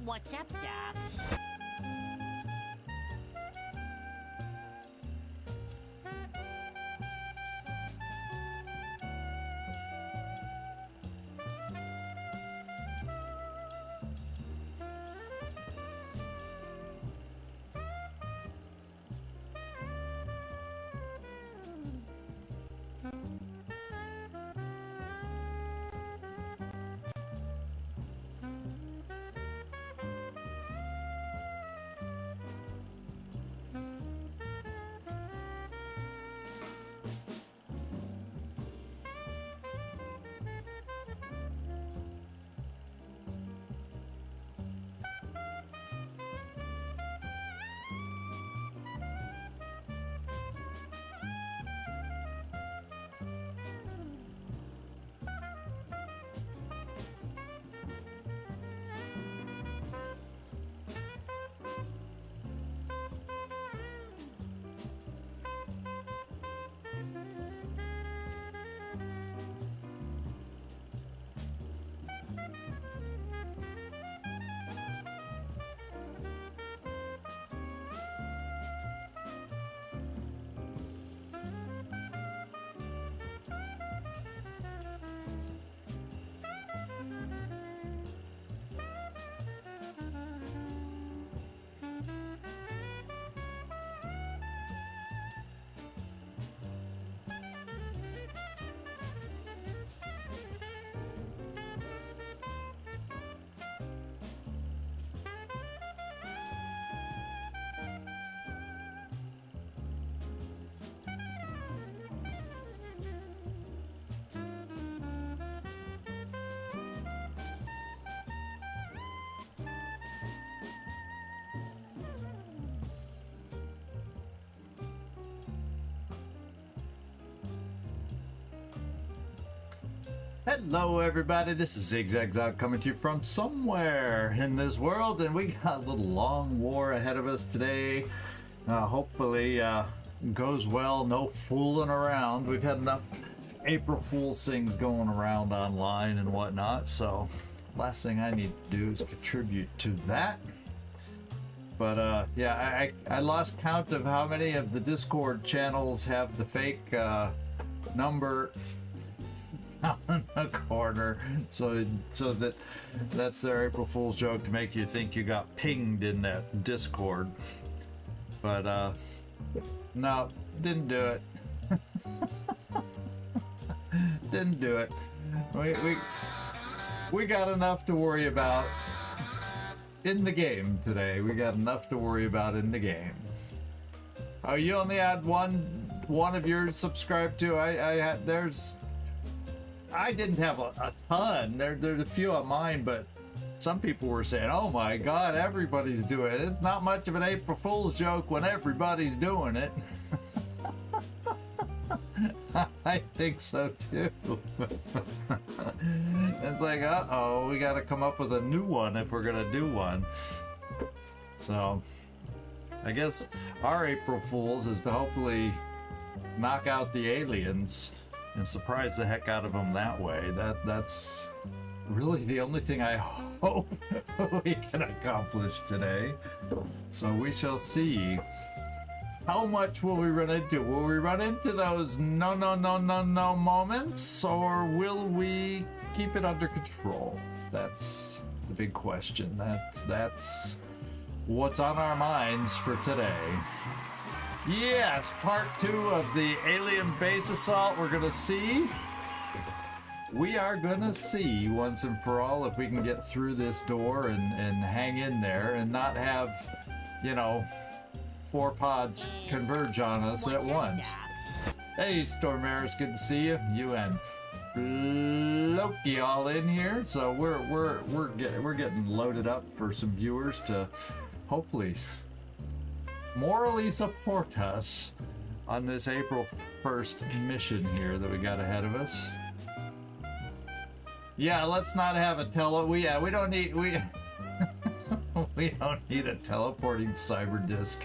What's up, Doc? Hello everybody, this is Ziggies coming to you from somewhere in this world, and we got a little long war ahead of us today. Hopefully goes well, no fooling around. We've had enough April Fool's things going around online and whatnot, so last thing I need to do is contribute to that. But yeah, I lost count of how many of the Discord channels have the fake number in the corner, so that's their April Fool's joke to make you think you got pinged in that Discord. But no, didn't do it. Didn't do it. We got enough to worry about in the game today. We got enough to worry about in the game. Oh, you only had one of yours subscribed to. I didn't have a ton. There's a few of mine, but some people were saying, oh my god, everybody's doing it. It's not much of an April Fool's joke when everybody's doing it. I think so too. It's like, uh-oh, we gotta come up with a new one if we're gonna do one. So I guess our April Fool's is to hopefully knock out the aliens and surprise the heck out of them that way. That's really the only thing I hope we can accomplish today. So we shall see. How much will we run into? Will we run into those no moments, or will we keep it under control? That's the big question. That's what's on our minds for today. Yes, part 2 of the alien base assault. We're gonna see. We are gonna see once and for all if we can get through this door and hang in there and not have, you know, 4 pods converge on us at once. Hey, Stormaris, good to see you. You and Loki all in here. So we're getting loaded up for some viewers to hopefully morally support us on this April 1st mission here that we got ahead of us. Yeah, let's not have a we don't need we don't need a teleporting cyber disc.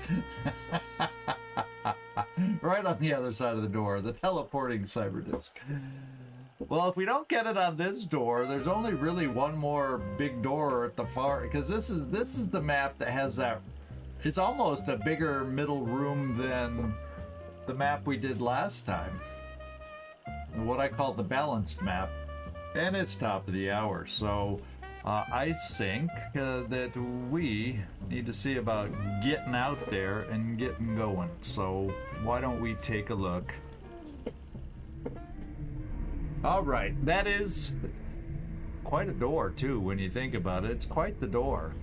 Right on the other side of the door, the teleporting cyber disc. Well, if we don't get it on this door, there's only really one more big door at the far, because this is the map that has that. It's almost a bigger middle room than the map we did last time. What I call the balanced map, and it's top of the hour, so I think that we need to see about getting out there and getting going. So why don't we take a look? All right, that is quite a door too when you think about it. It's quite the door.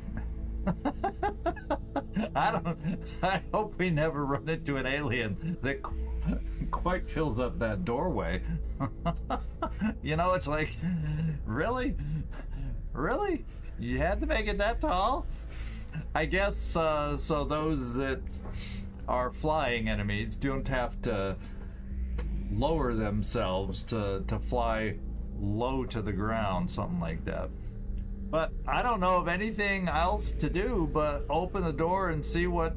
I hope we never run into an alien that quite fills up that doorway. You know, it's like, really? Really? You had to make it that tall? I guess so those that are flying enemies don't have to lower themselves to fly low to the ground, something like that. But I don't know of anything else to do but open the door and see what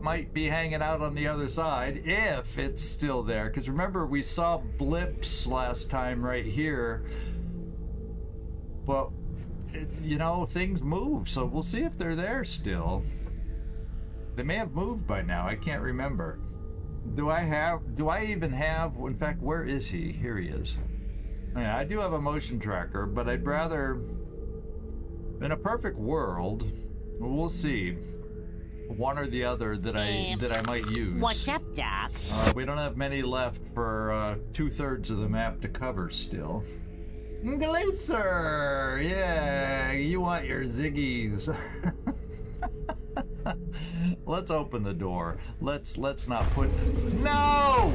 might be hanging out on the other side, if it's still there. Because remember, we saw blips last time right here, but you know, things move, so we'll see if they're there still. They may have moved by now, I can't remember. Do I even have, in fact, where is he? Here he is. Yeah, I do have a motion tracker, but I'd rather, in a perfect world, we'll see, one or the other that I might use. What's up, Doc? We don't have many left for 2/3 of the map to cover still. Glacier! Yeah, you want your Ziggies. Let's open the door. Let's not put... No!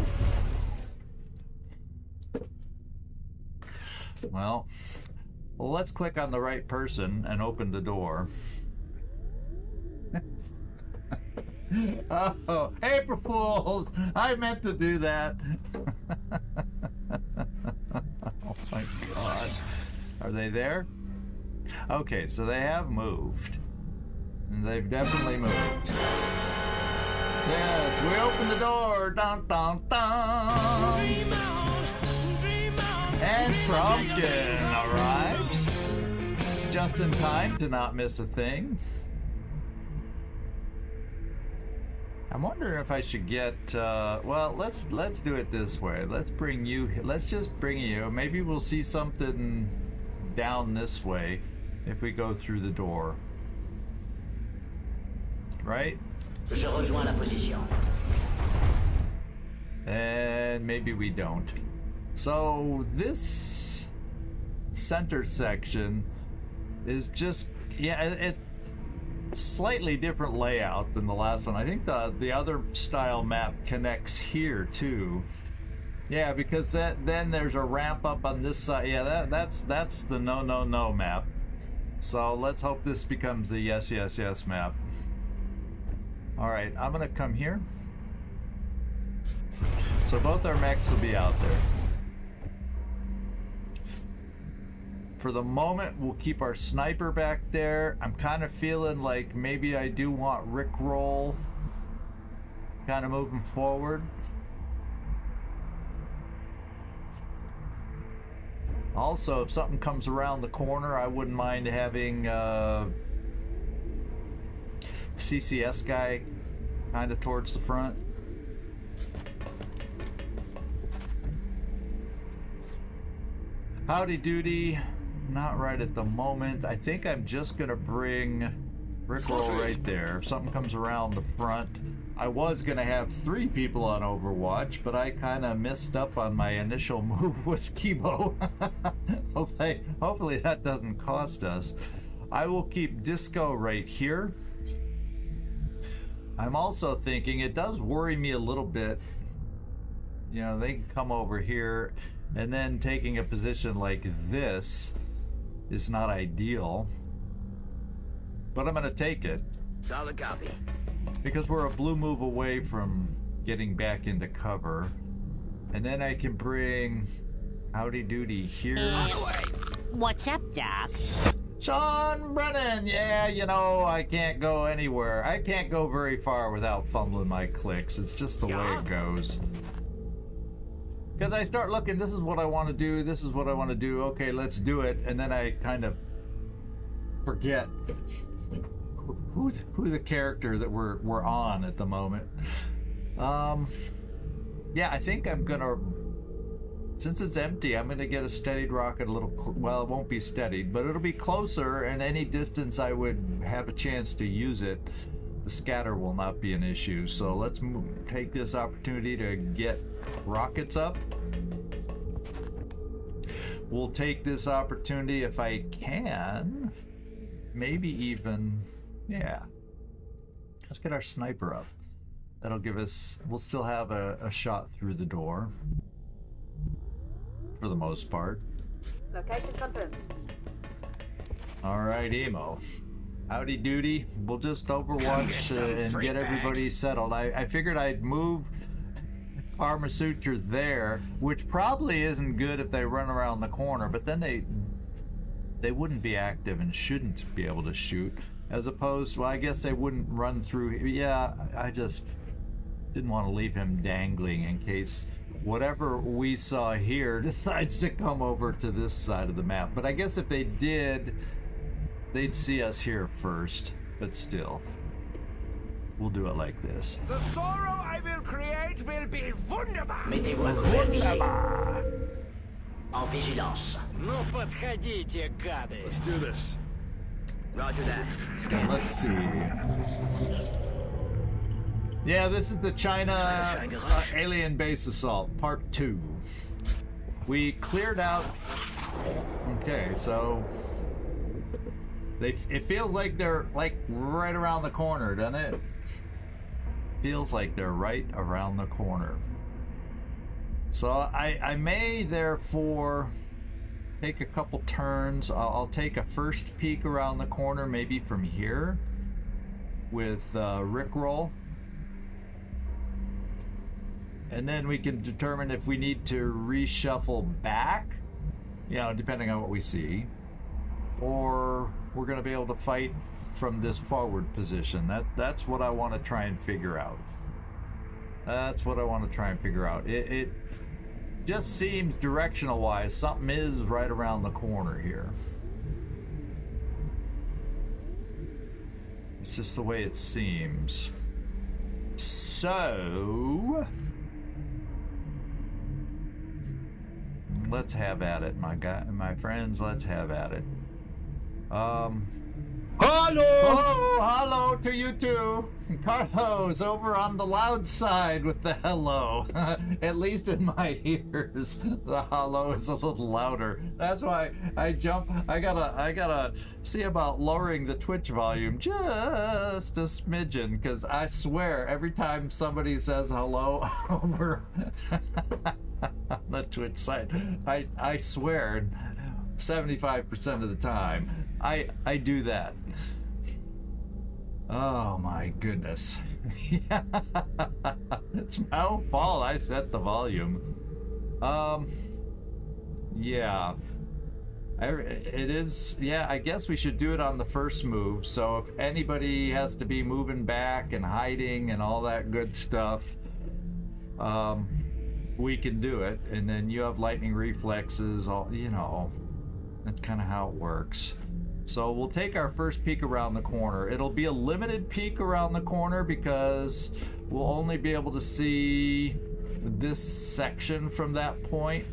Well, let's click on the right person and open the door. Oh, April Fools! I meant to do that. Oh my God. Are they there? Okay, so they have moved. They've definitely moved. Yes, we open the door. Dun, dun, dun. Dream on, dream on, And dream on till you're Frumpkin arrives just in time to not miss a thing. I'm wondering if I should get, well, let's do it this way. Let's just bring you. Maybe we'll see something down this way if we go through the door. Right? Je rejoins la position. And maybe we don't. So this center section is just, yeah, it's slightly different layout than the last one. I think the other style map connects here too. Yeah, because then there's a ramp up on this side. Yeah, that's the no map. So let's hope this becomes the yes map. All right, I'm gonna come here. So both our mechs will be out there. For the moment, we'll keep our sniper back there. I'm kind of feeling like maybe I do want Rickroll kind of moving forward. Also, if something comes around the corner, I wouldn't mind having CCS guy kind of towards the front. Howdy doody. Not right at the moment. I think I'm just gonna bring Rickroll right there. If something comes around the front. I was gonna have 3 people on Overwatch, but I kind of messed up on my initial move with Kibo. Hopefully that doesn't cost us. I will keep Disco right here. I'm also thinking, it does worry me a little bit. You know, they can come over here, and then taking a position like this is not ideal. But I'm gonna take it. Solid copy. Because we're a blue move away from getting back into cover. And then I can bring Howdy Doody here. What's up, Doc? Sean Brennan! Yeah, you know, I can't go anywhere. I can't go very far without fumbling my clicks. It's just the way it goes. Because I start looking, this is what I want to do, this is what I want to do, okay, let's do it, and then I kind of forget who the character that we're on at the moment. Yeah, I think I'm gonna, since it's empty, I'm gonna get a steadied rocket a little, well, it won't be steadied, but it'll be closer, and any distance I would have a chance to use it, the scatter will not be an issue. So let's take this opportunity to get rockets up. We'll take this opportunity, if I can, maybe even, yeah, let's get our sniper up. That'll give us, we'll still have a shot through the door for the most part. Location confirmed. All right, Emo. Howdy doody. We'll just overwatch and get everybody settled. I figured I'd move Karma Suture there, which probably isn't good if they run around the corner, but then they wouldn't be active and shouldn't be able to shoot, as opposed, well, I guess they wouldn't run through. Yeah, I just didn't want to leave him dangling in case whatever we saw here decides to come over to this side of the map. But I guess if they did, they'd see us here first, but still, we'll do it like this. The sorrow I will create will be wunderbar. Mettez-vous à couvert ici. En vigilance. Ну подходите, гады. Let's do this. Roger that. Scan. Let's see. Yeah, this is the China alien base assault, part 2. We cleared out. Okay, so it feels like they're like right around the corner, doesn't it? Feels like they're right around the corner. So I may therefore take a couple turns. I'll take a first peek around the corner, maybe from here with Rickroll. And then we can determine if we need to reshuffle back, you know, depending on what we see, or we're going to be able to fight from this forward position. That's what I want to try and figure out. That's what I want to try and figure out. It just seems directional wise something is right around the corner here. It's just the way it seems. So let's have at it, my friends. Let's have at it. Hello! Oh, hello to you too. Carlos over on the loud side with the hello. At least in my ears, the hello is a little louder. That's why I jump. I gotta see about lowering the Twitch volume just a smidgen, because I swear every time somebody says hello over on the Twitch side, I swear 75% of the time I do that. Oh my goodness. Yeah. It's my own fault I set the volume. Yeah. It is, yeah, I guess we should do it on the first move. So if anybody has to be moving back and hiding and all that good stuff, we can do it. And then you have lightning reflexes, all, you know, that's kind of how it works. So we'll take our first peek around the corner. It'll be a limited peek around the corner because we'll only be able to see this section from that point.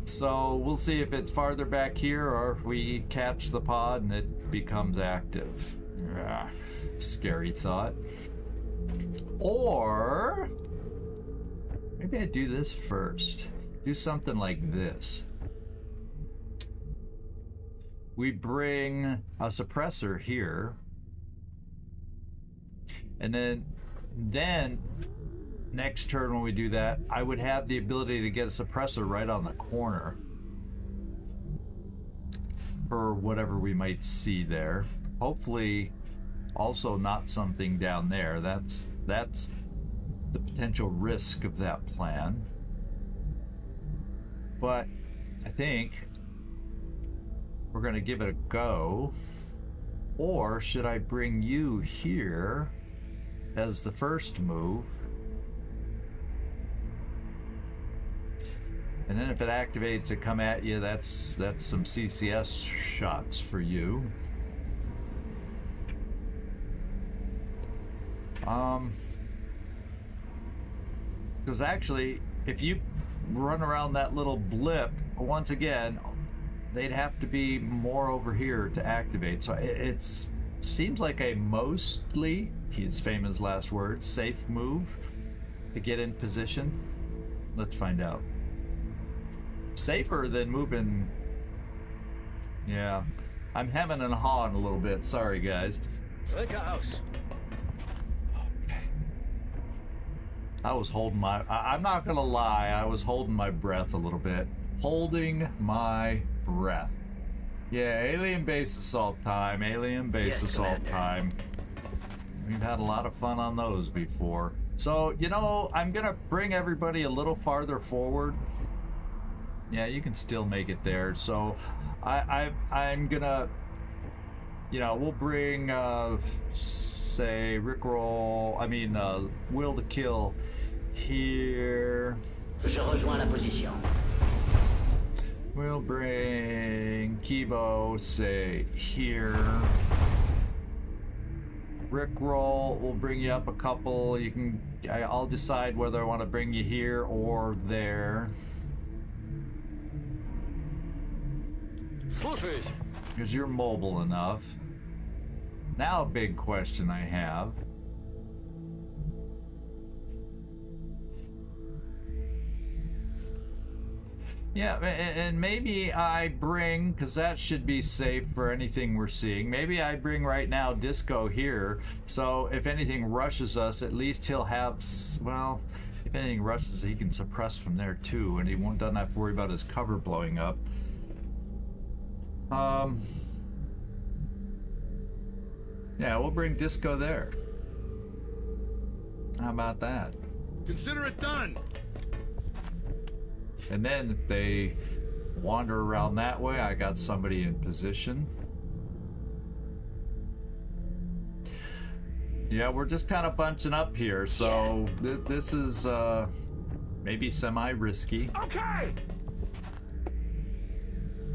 So we'll see if it's farther back here or if we catch the pod and it becomes active. Scary thought. Or maybe I do this first. Do something like this. We bring a suppressor here, and then next turn when we do that, I would have the ability to get a suppressor right on the corner for whatever we might see there. Hopefully also not something down there. That's the potential risk of that plan. But I think we're going to give it a go. Or should I bring you here as the first move? And then if it activates to come at you, that's some CCS shots for you. Because actually, if you run around that little blip, once again, they'd have to be more over here to activate. So it seems like a mostly, his famous last words, safe move to get in position. Let's find out. Safer than moving. Yeah, I'm hemming and hawing a little bit. Sorry, guys. House. Okay. I was holding my. I'm not gonna lie. I was holding my breath a little bit. Holding my breath. Yeah, alien base assault time. Alien base Yes, assault Commander. time. We've had a lot of fun on those before. So, you know, I'm gonna bring everybody a little farther forward. Yeah, you can still make it there. So I'm gonna, you know, we'll bring say Rickroll, I mean Will to Kill here. Je rejoins la position. We'll bring Kibo, say here. Rickroll, we'll bring you up a couple. You can, I'll decide whether I want to bring you here or there. Слушаюсь. Because you're mobile enough. Now a big question I have. Yeah, and maybe I bring, because that should be safe for anything we're seeing, maybe I bring right now Disco here, so if anything rushes us, at least he'll have, well, if anything rushes, he can suppress from there too, and he doesn't have to worry about his cover blowing up. Yeah, we'll bring Disco there. How about that? Consider it done. And then if they wander around that way, I got somebody in position. Yeah, we're just kind of bunching up here, so this is maybe semi-risky. Okay.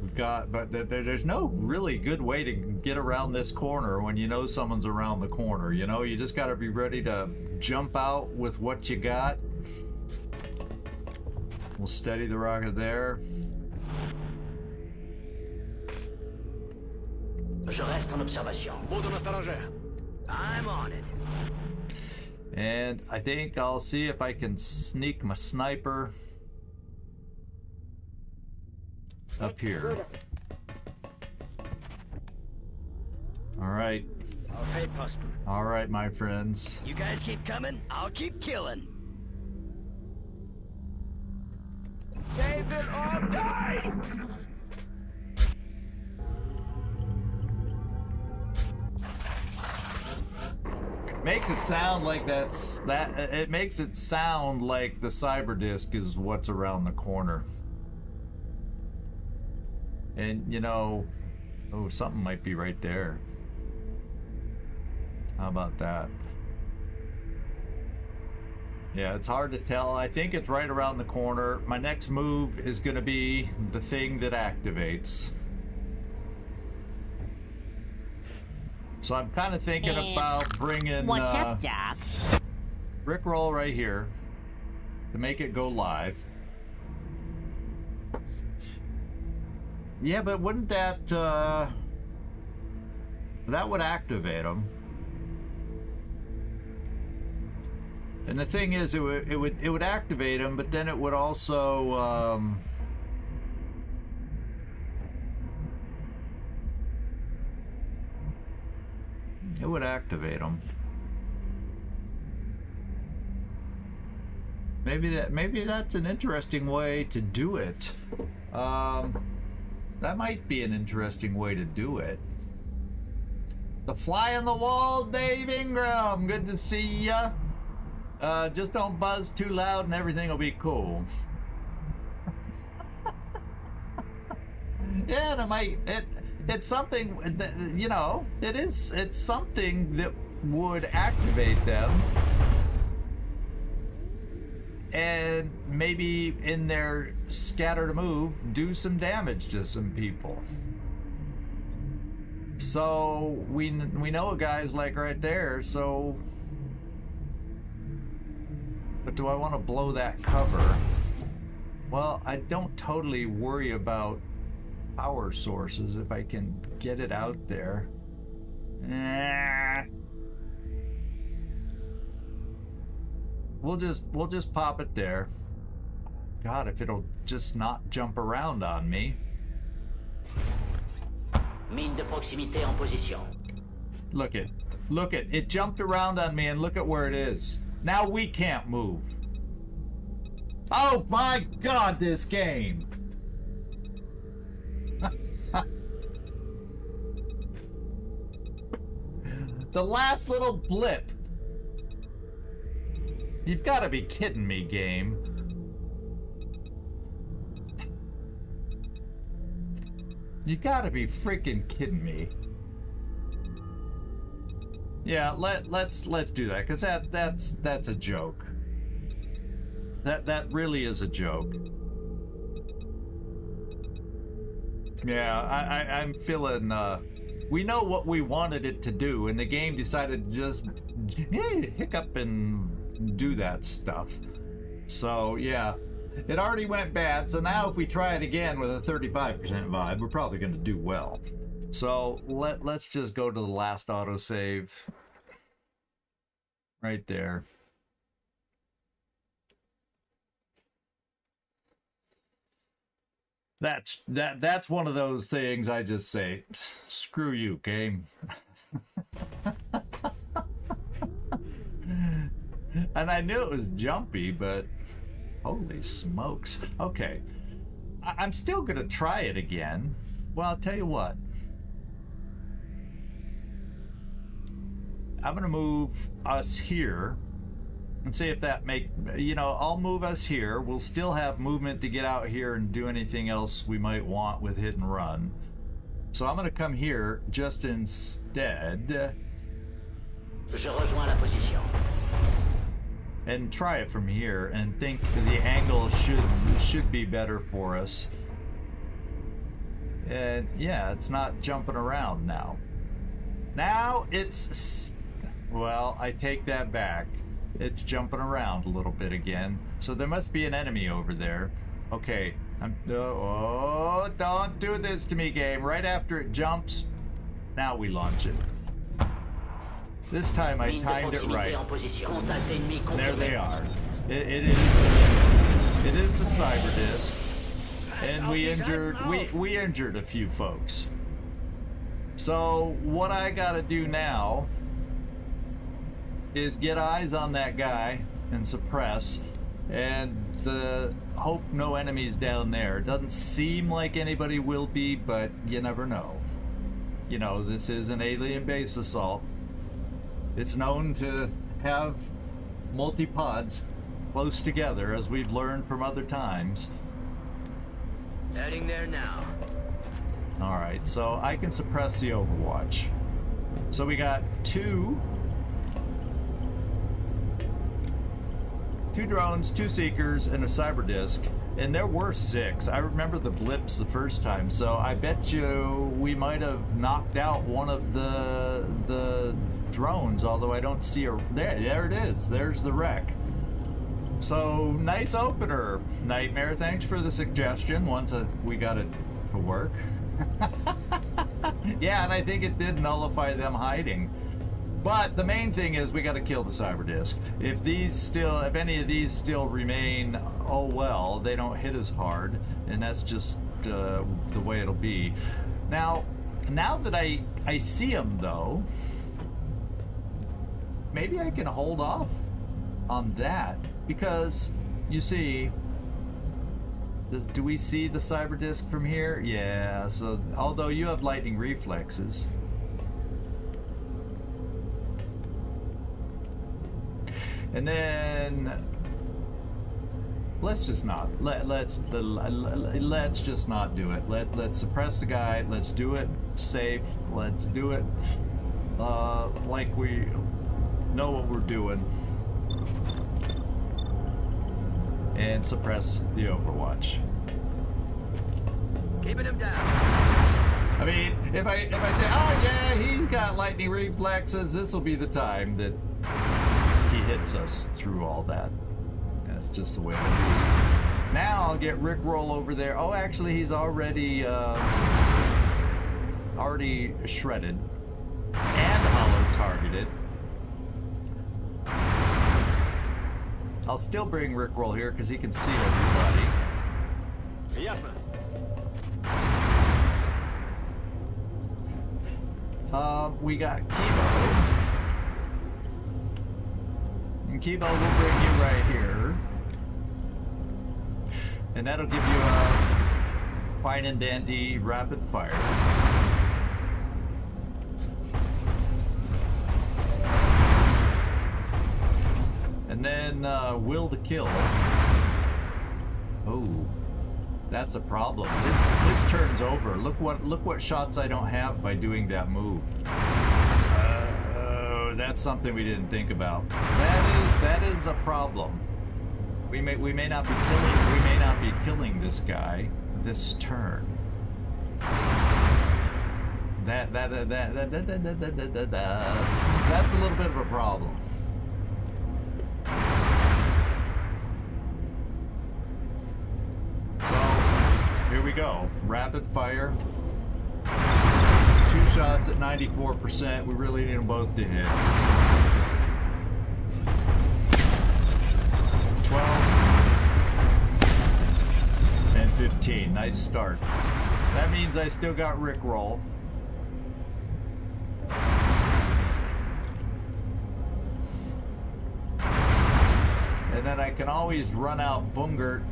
We've got, but there's no really good way to get around this corner when you know someone's around the corner. You know, you just got to be ready to jump out with what you got. We'll steady the rocket there. Je reste en observation. Буду настороже. I'm on it. And I think I'll see if I can sneak my sniper up here. Exodus. All right. Auf Posten. All right, my friends. You guys keep coming, I'll keep killing. Save it or die! Makes it sound like it makes it sound like the cyber disk is what's around the corner. And you know, oh, something might be right there. How about that? Yeah, it's hard to tell. I think it's right around the corner. My next move is going to be the thing that activates. So I'm kind of thinking about bringing What's up, Doc? Rickroll right here to make it go live. Yeah, but wouldn't that would activate them? And the thing is, it would activate them, but then it would also it would activate them. Maybe that's an interesting way to do it. That might be an interesting way to do it. The fly on the wall, Dave Ingram. Good to see ya. Just don't buzz too loud and everything will be cool. Yeah, and it's something that, you know, it's something that would activate them. and maybe in their scatter to move, do some damage to some people. So we know a guy's like right there, so... But do I want to blow that cover? Well, I don't totally worry about power sources if I can get it out there. We'll just pop it there. God, if it'll just not jump around on me. Mine de proximité en position. Look it. It jumped around on me and look at where it is. Now we can't move. Oh my God, this game. The last little blip. You've got to be kidding me, game. You got to be freaking kidding me. Yeah, let's do that, because that's a joke. That really is a joke. Yeah, I'm feeling we know what we wanted it to do, and the game decided to just hiccup and do that stuff. So yeah, it already went bad, so now if we try it again with a 35% vibe, we're probably going to do well. So let's just go to the last autosave. Right there. That's one of those things I just say, screw you, game. And I knew it was jumpy, but holy smokes. Okay. I'm still gonna try it again. Well, I'll tell you what. I'm gonna move us here and see if that I'll move us here. We'll still have movement to get out here and do anything else we might want with hit and run. So I'm gonna come here just instead. Je rejoins la position. And try it from here and think the angle should be better for us. And yeah, it's not jumping around now. Now it's, well, I take that back. It's jumping around a little bit again. So there must be an enemy over there. Okay, oh, don't do this to me, game. Right after it jumps, now we launch it. This time I timed it right. There they are. It is the cyber disc, and we injured a few folks. So what I gotta do now is get eyes on that guy and suppress, and hope no enemies down there. Doesn't seem like anybody will be, but you never know. You know, this is an alien base assault. It's known to have multi-pods close together, as we've learned from other times. Heading there now. Alright, so I can suppress the Overwatch. So we got two drones, 2 seekers, and a cyber disc. And there were 6. I remember the blips the first time, so I bet you we might have knocked out one of the drones, although I don't see a... There it is. There's the wreck. So, nice opener, Nightmare. Thanks for the suggestion once we got it to work. Yeah, and I think it did nullify them hiding. But the main thing is we got to kill the cyber disc. If any of these still remain, oh well, they don't hit as hard, and that's just the way it'll be. Now that I see them though, maybe I can hold off on that, because you see, do we see the cyber disc from here? Yeah, so although you have lightning reflexes. And then let's just not let's just not do it. Let's suppress the guy. Let's do it safe. Let's do it like we know what we're doing. and suppress the Overwatch. Keeping him down. I mean, if I say, oh yeah, he's got lightning reflexes, this will be the time that he hits us through all that. That's just the way it'll be. Now I'll get Rickroll over there. Oh, actually, he's already shredded and hollow targeted. I'll still bring Rickroll here because he can see everybody. Ясно. We got Kibo. And Kibo will bring you right here. And that'll give you a fine and dandy rapid fire. And then Will to Kill. Oh, that's a problem. His turn's over. Look what shots I don't have by doing that move. That's something we didn't think about. That is a problem. We may not be killing this guy this turn. That's a little bit of a problem. So here we go. Rapid fire. 2 shots at 94%. We really need them both to hit. 12 and 15. Nice start. That means I still got Rickroll. And then I can always run out Bungert.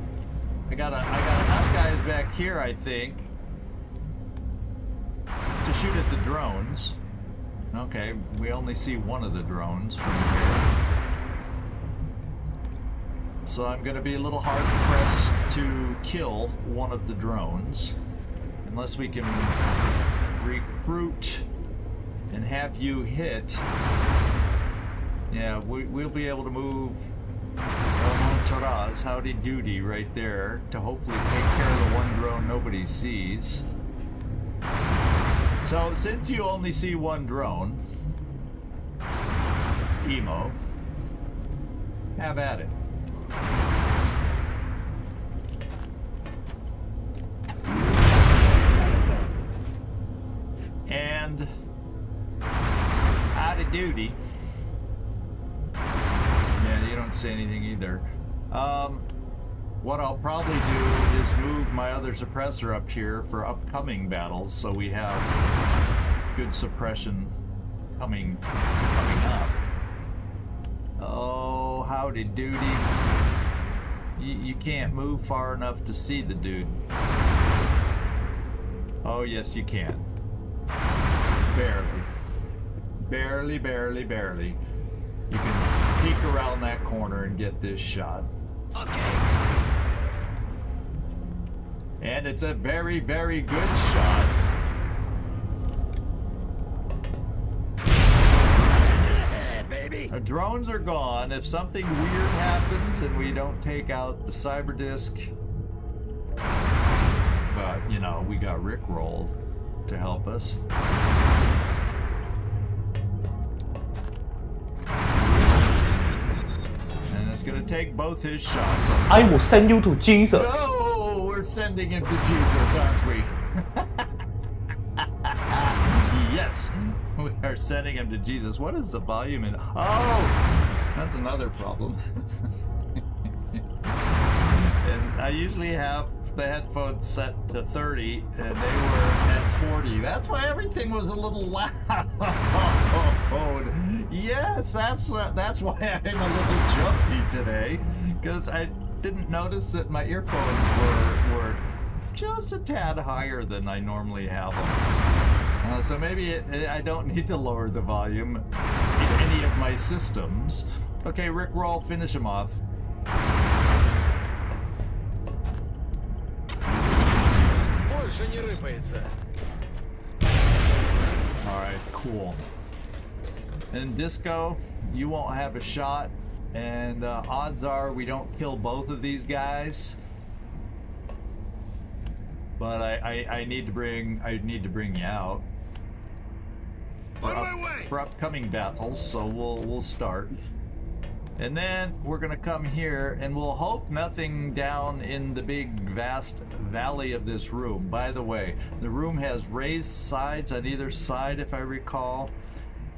I got enough guys back here, I think, to shoot at the drones. Okay, we only see one of the drones from here. So I'm going to be a little hard pressed to kill one of the drones. Unless we can recruit and have you hit. Yeah, we'll be able to move Taraz, Howdy Doody, right there to hopefully take care of the one drone nobody sees. So since you only see one drone, Emo, have at it. And Howdy Doody. Yeah, you don't say anything either. What I'll probably do is move my other suppressor up here for upcoming battles, so we have good suppression coming up. Oh, howdy doody. You can't move far enough to see the dude. Oh, yes, you can. Barely. Barely, barely, barely. You can peek around that corner and get this shot. Okay. And it's a very, very good shot. Baby. Our drones are gone. If something weird happens and we don't take out the cyber disc, but you know, we got Rickroll to help us. And it's gonna take both his shots. I will send you to Jesus. No, we're sending him to Jesus, aren't we? Yes, we are sending him to Jesus. What is the volume in? Oh, that's another problem. And I usually have the headphones set to 30, and they were at 40. That's why everything was a little loud. Yes, that's why I'm a little jumpy today, because I didn't notice that my earphones were just a tad higher than I normally have them. So maybe I don't need to lower the volume in any of my systems. Okay, Rickroll, finish him off. Больше не рыпается. Alright, cool. And Disco, you won't have a shot and odds are we don't kill both of these guys. But I need to bring you out for upcoming battles. So we'll start, and then we're gonna come here, and we'll hope nothing down in the big vast valley of this room. By the way, the room has raised sides on either side, if I recall.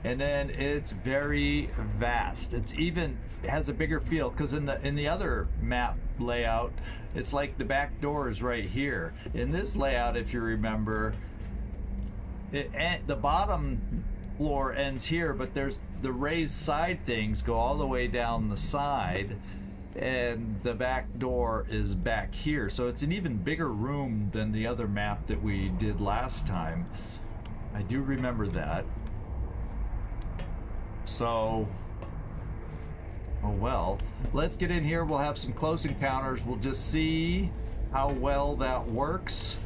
And then it's very vast. It's even has a bigger feel because in the other map layout, it's like the back door is right here. In this layout, if you remember, the bottom floor ends here, but there's the raised side things go all the way down the side, and the back door is back here. So it's an even bigger room than the other map that we did last time. I do remember that. So, oh well, let's get in here. We'll have some close encounters. We'll just see how well that works.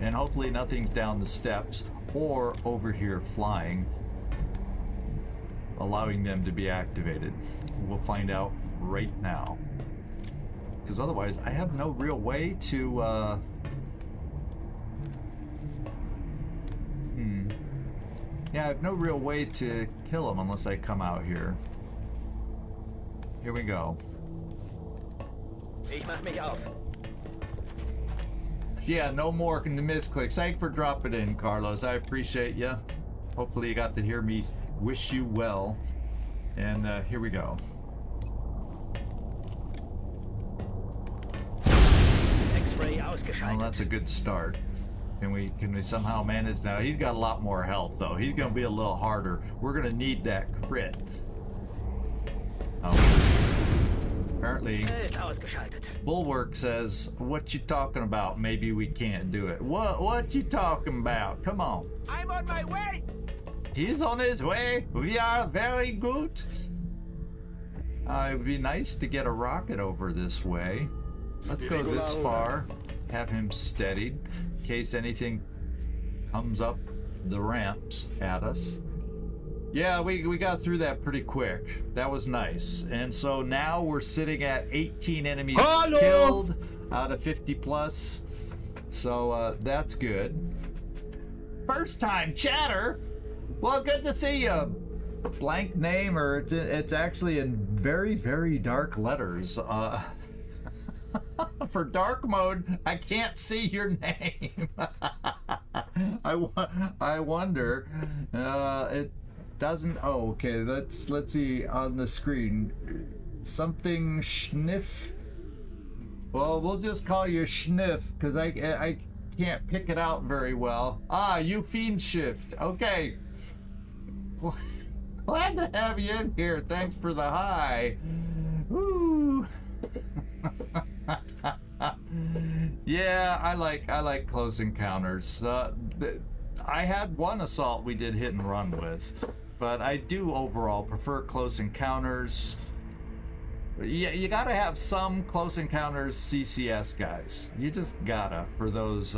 And hopefully nothing's down the steps or over here flying, allowing them to be activated. We'll find out right now. Because otherwise, I have no real way to, yeah, I have no real way to kill them unless I come out here. Here we go. Ich mach mich auf. Yeah, no more misclicks. Thanks for dropping in, Carlos. I appreciate you. Hopefully you got to hear me wish you well. And here we go. X-ray Well, ausgeschaltet. that's a good start. Can we somehow manage now? He's got a lot more health though. He's gonna be a little harder. We're gonna need that crit. Apparently, Ist ausgeschaltet. Bulwark says, "What you talking about? Maybe we can't do it." What you talking about? Come on. I'm on my way. He's on his way. We are very good. It would be nice to get a rocket over this way. Let's go this far. Have him steadied in case anything comes up the ramps at us. Yeah, we got through that pretty quick. That was nice. And so now we're sitting at 18 enemies killed out of 50 plus. So that's good. First time chatter. Well, good to see you. Blank name, or it's actually in very, very dark letters. For dark mode, I can't see your name. I wonder. It doesn't. Oh, okay. Let's see on the screen. Something Schniff. Well, we'll just call you Schniff because I can't pick it out very well. Ah, you Fiend Shift. Okay. Glad to have you in here. Thanks for the hi. Woo. Yeah, I like close encounters. I had one assault we did hit and run with, but I do overall prefer close encounters. Yeah, you gotta have some close encounters CCS guys. You just gotta for those,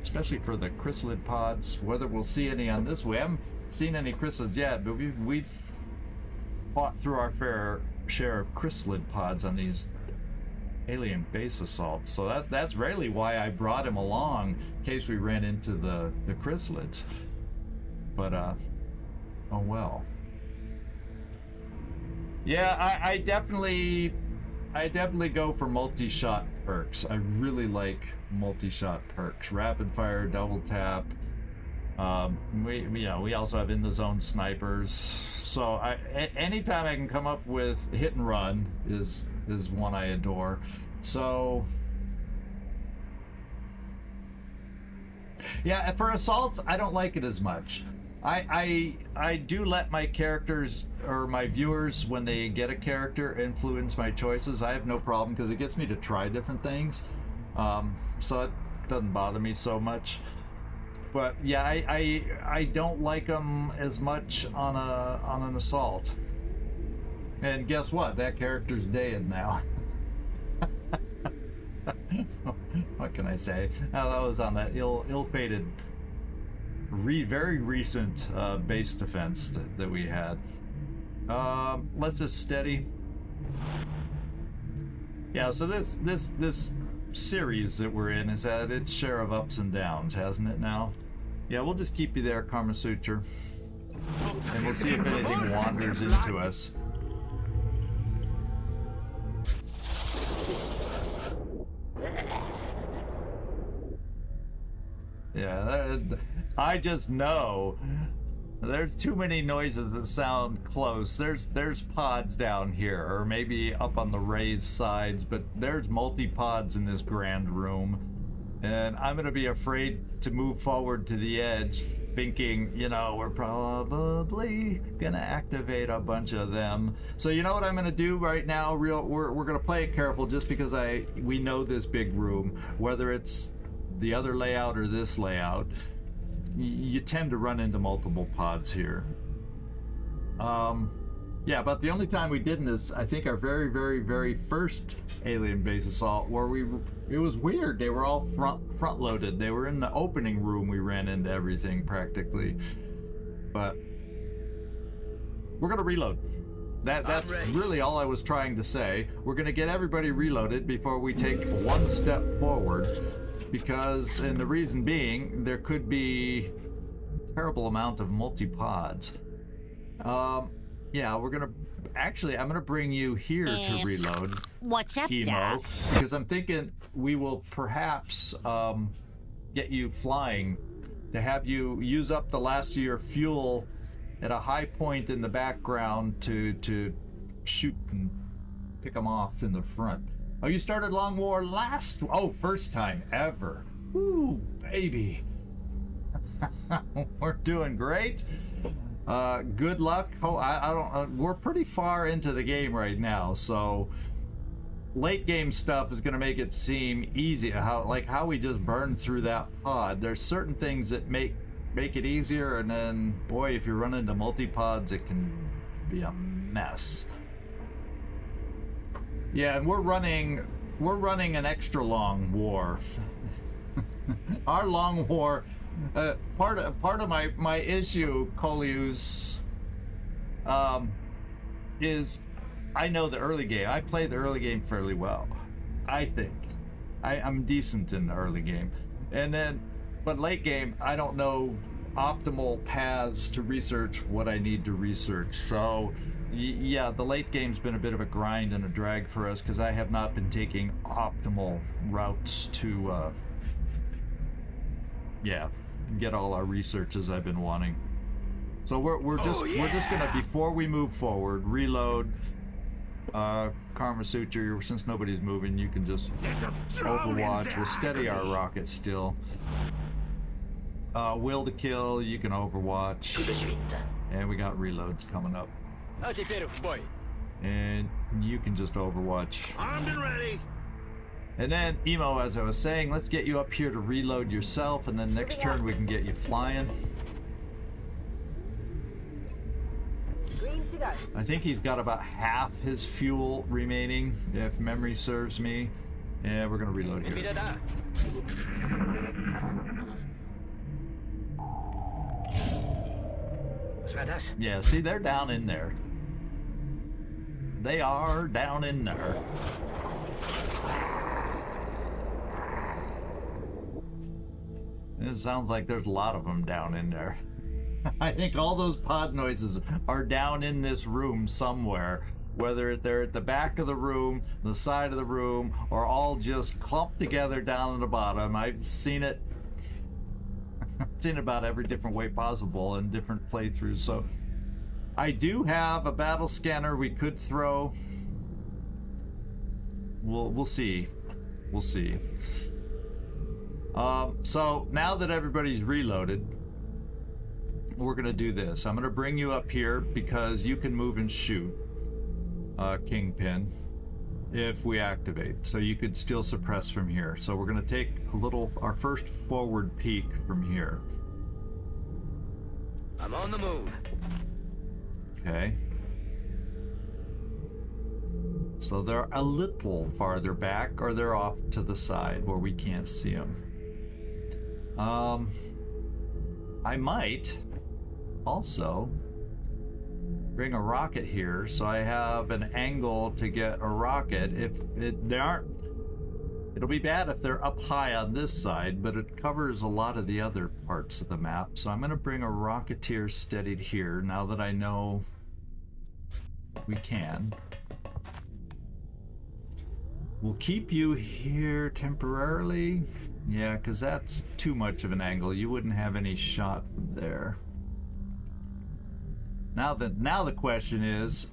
especially for the chrysalid pods. Whether we'll see any on this, we haven't seen any chrysalids yet, but we've fought through our fair share of chrysalid pods on these alien base assaults, so that's really why I brought him along in case we ran into the chrysalids. But oh well. Yeah, I definitely go for multi-shot perks. I really like multi-shot perks. Rapid fire, double tap. We also have in the zone snipers. So anytime I can come up with hit and run is one I adore. So yeah, for assaults I don't like it as much. I do let my characters or my viewers, when they get a character, influence my choices. I have no problem because it gets me to try different things. So it doesn't bother me so much. But yeah, I don't like them as much on an assault. And guess what? That character's dead now. What can I say? Oh, that was on that ill-fated, very recent base defense that we had. Let's just steady. Yeah, so this series that we're in has had its share of ups and downs, hasn't it now? Yeah, we'll just keep you there, Karma Suture. And we'll see if anything wanders into us. Yeah, I just know there's too many noises that sound close. There's pods down here, or maybe up on the raised sides, but there's multi-pods in this grand room. And I'm gonna be afraid to move forward to the edge, thinking, you know, we're probably gonna activate a bunch of them. So you know what I'm gonna do right now? We're gonna play it careful, just because we know this big room, whether it's the other layout or this layout. You tend to run into multiple pods here. Yeah, but the only time we didn't is, I think, our very, very, very first alien base assault, where it was weird. They were all front loaded. They were in the opening room. We ran into everything practically. But we're gonna reload. That's really all I was trying to say. We're gonna get everybody reloaded before we take one step forward. Because, and the reason being, there could be a terrible amount of multi-pods. Yeah, I'm gonna bring you here to reload. What's up, Emo, Doc? because I'm thinking we will perhaps get you flying, to have you use up the last of your fuel at a high point in the background to shoot and pick them off in the front. Oh, you started Long War first time ever. Woo, baby. We're doing great. Good luck. We're pretty far into the game right now, so late game stuff is gonna make it seem easy. How we just burned through that pod. There's certain things that make it easier, and then, boy, if you run into multi-pods, it can be a mess. Yeah, and we're running an extra long war. Our long war, part of my issue, Colius, is I know the early game. I play the early game fairly well, I think. I'm decent in the early game, but late game, I don't know optimal paths to research what I need to research. So yeah, the late game's been a bit of a grind and a drag for us, because I have not been taking optimal routes to get all our researches I've been wanting. So we're just gonna, before we move forward, reload. Karma Suture, since nobody's moving, you can just overwatch. We'll steady our rockets still. Will to kill, you can overwatch. And we got reloads coming up. And you can just overwatch. Armed and ready. And then, Emo, as I was saying, let's get you up here to reload yourself, and then next turn we can get you flying. Green to go. I think he's got about half his fuel remaining, if memory serves me. Yeah, we're gonna reload here. Yeah, see, they're down in there. They are down in there. It sounds like there's a lot of them down in there. I think all those pod noises are down in this room somewhere, whether they're at the back of the room, the side of the room, or all just clumped together down at the bottom. I've seen it. I've seen it about every different way possible in different playthroughs. So I do have a battle scanner we could throw. We'll see. We'll see. So now that everybody's reloaded, we're gonna do this. I'm gonna bring you up here because you can move and shoot Kingpin if we activate. So you could still suppress from here. So we're gonna take our first forward peek from here. I'm on the move. Okay. So they're a little farther back, or they're off to the side where we can't see them. I might also bring a rocket here, so I have an angle to get a rocket. If they aren't, it'll be bad if they're up high on this side, but it covers a lot of the other parts of the map. So I'm gonna bring a rocketeer steadied here now that I know we can. We'll keep you here temporarily. Yeah, because that's too much of an angle. You wouldn't have any shot from there. Now the question is,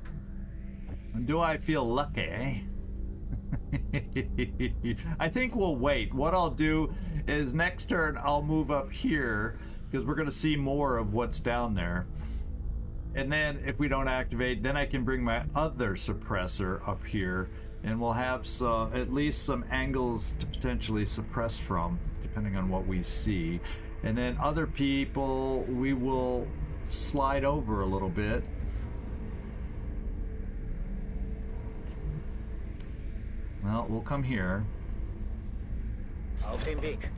do I feel lucky? I think we'll wait. What I'll do is next turn I'll move up here because we're going to see more of what's down there. And then if we don't activate, then I can bring my other suppressor up here and we'll have some, at least some angles to potentially suppress from, depending on what we see. And then other people, we will slide over a little bit. Well, we'll come here. Auf dem Weg.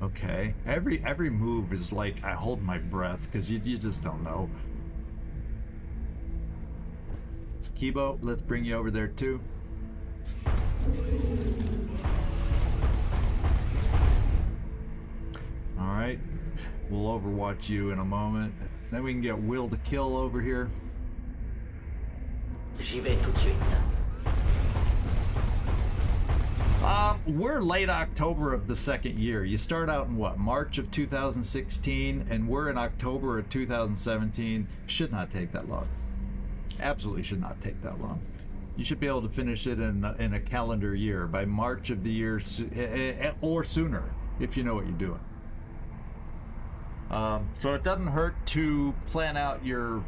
Okay. Every move is like I hold my breath because you just don't know. Kibo, let's bring you over there too. All right, we'll overwatch you in a moment. Then we can get Will to Kill over here. J'y vais tout de suite. We're late October of the second year. You start out in what, March of 2016, and we're in October of 2017. Should not take that long. Absolutely should not take that long. You should be able to finish it in a calendar year by March of the year or sooner if you know what you're doing. So it doesn't hurt to plan out your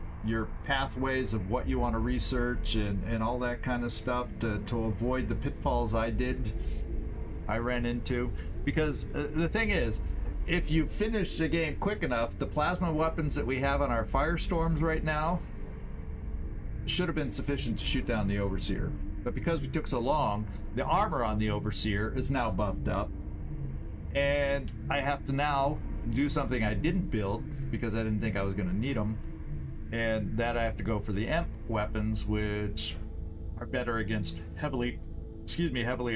pathways of what you want to research and all that kind of stuff to avoid the pitfalls I ran into. Because the thing is, if you finish the game quick enough, the plasma weapons that we have on our firestorms right now should have been sufficient to shoot down the Overseer. But because we took so long, the armor on the Overseer is now buffed up. And I have to now do something I didn't build because I didn't think I was going to need them. And that I have to go for the EMP weapons, which are better against heavily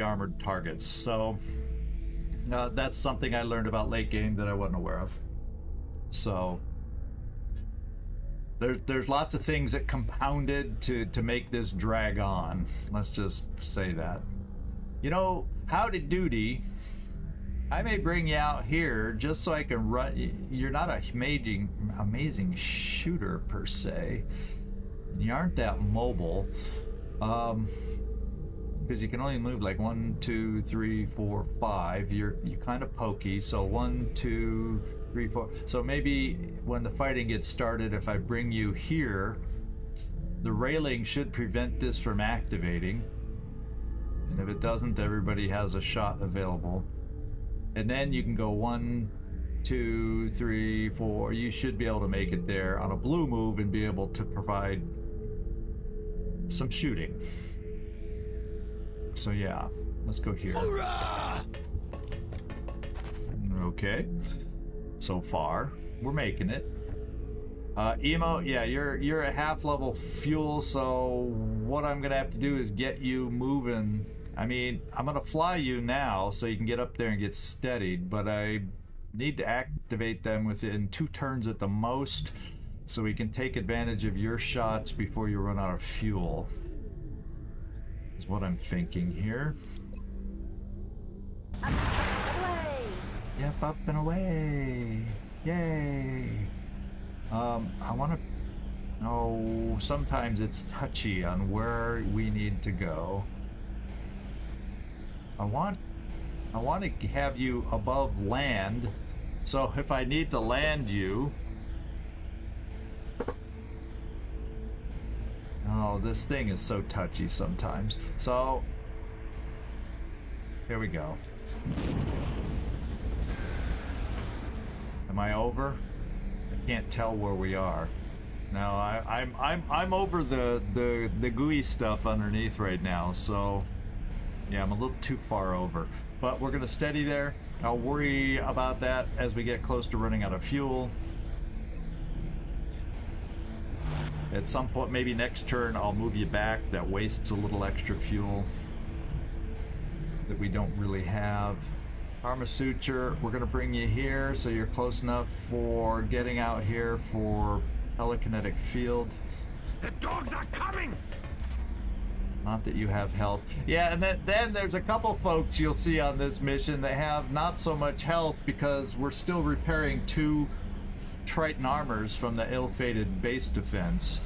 armored targets. So that's something I learned about late game that I wasn't aware of. So there's lots of things that compounded to make this drag on. Let's just say that. You know, howdy doody. I may bring you out here just so I can run. You're not a amazing shooter per se. You aren't that mobile. Because you can only move like 1, 2, 3, 4, 5. You're kind of pokey. So 1, 2, 3, 4. So maybe when the fighting gets started, if I bring you here, the railing should prevent this from activating. And if it doesn't, everybody has a shot available. And then you can go 1, 2, 3, 4. You should be able to make it there on a blue move and be able to provide some shooting. So yeah, let's go here. Hurrah! Okay. So far, we're making it. Emo, yeah, you're a half level fuel, so what I'm gonna have to do is get you moving. I mean, I'm gonna fly you now so you can get up there and get steadied, but I need to activate them within 2 turns at the most so we can take advantage of your shots before you run out of fuel. Is what I'm thinking here. Up and away. Yep, up and away. Yay. I want to... Oh, sometimes it's touchy on where we need to go. I want to have you above land, so if I need to land you... Oh, this thing is so touchy sometimes. So, here we go. Am I over? I can't tell where we are. No, I'm over the gooey stuff underneath right now, so yeah, I'm a little too far over. But we're gonna steady there. I'll worry about that as we get close to running out of fuel. At some point, maybe next turn, I'll move you back. That wastes a little extra fuel that we don't really have. Armor Suture, we're going to bring you here so you're close enough for getting out here for telekinetic field. The dogs are coming! Not that you have health. Yeah, and then there's a couple folks you'll see on this mission that have not so much health because we're still repairing 2 Triton armors from the ill-fated base defense.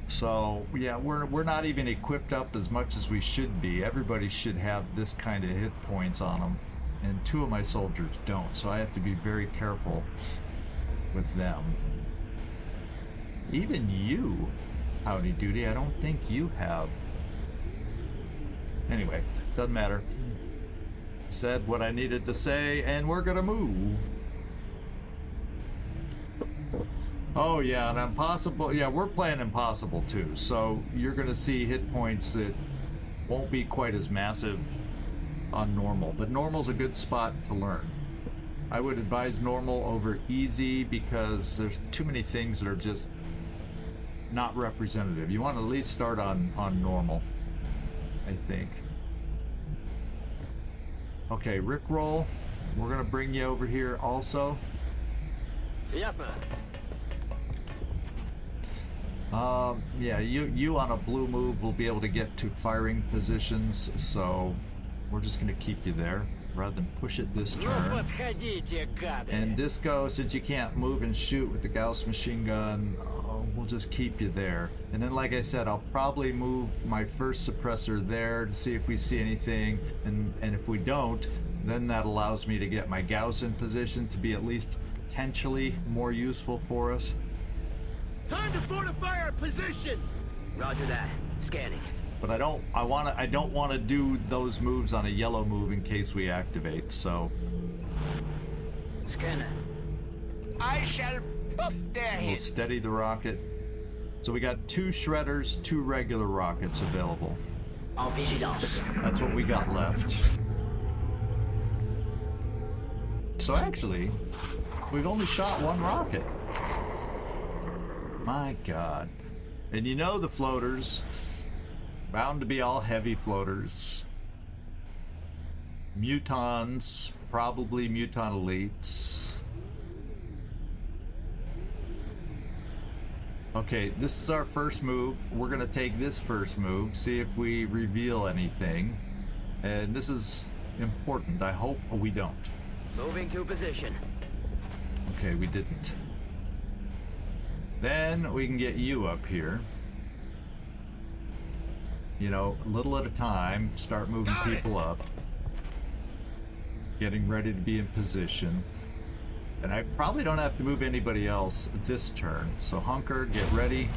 So yeah, we're not even equipped up as much as we should be. Everybody should have this kind of hit points on them, and 2 of my soldiers don't, so I have to be very careful with them. Even you, Howdy Doody, I don't think you have. Anyway, doesn't matter. Said what I needed to say, and we're gonna move. Oh yeah, and Impossible, yeah, we're playing Impossible too, so you're gonna see hit points that won't be quite as massive on normal, but normal's a good spot to learn. I would advise normal over easy because there's too many things that are just not representative. You want to at least start on normal, I think. Okay, Rickroll, we're gonna bring you over here also. Ясно. Yeah, you on a blue move will be able to get to firing positions, so we're just gonna keep you there rather than push it this Ну turn. подходите, гады. And Disco, since you can't move and shoot with the Gauss machine gun, we'll just keep you there. And then, like I said, I'll probably move my first suppressor there to see if we see anything, and if we don't, then that allows me to get my Gauss in position to be at least potentially more useful for us. Time to fortify our position! Roger that. Scanning. But I don't want to do those moves on a yellow move in case we activate, so Scanner. I shall pop their we'll heads. steady the rocket. So we got 2 shredders, 2 regular rockets available. En vigilance. That's what we got left. So actually, we've only shot 1 rocket. My God. And you know the floaters, bound to be all heavy floaters. Mutons, probably Muton elites. Okay, this is our first move. We're gonna take this first move, see if we reveal anything. And this is important. I hope we don't. Moving to position. Okay, we didn't. Then we can get you up here. You know, a little at a time, start moving people up. Getting ready to be in position. And I probably don't have to move anybody else this turn. So Hunker, get ready.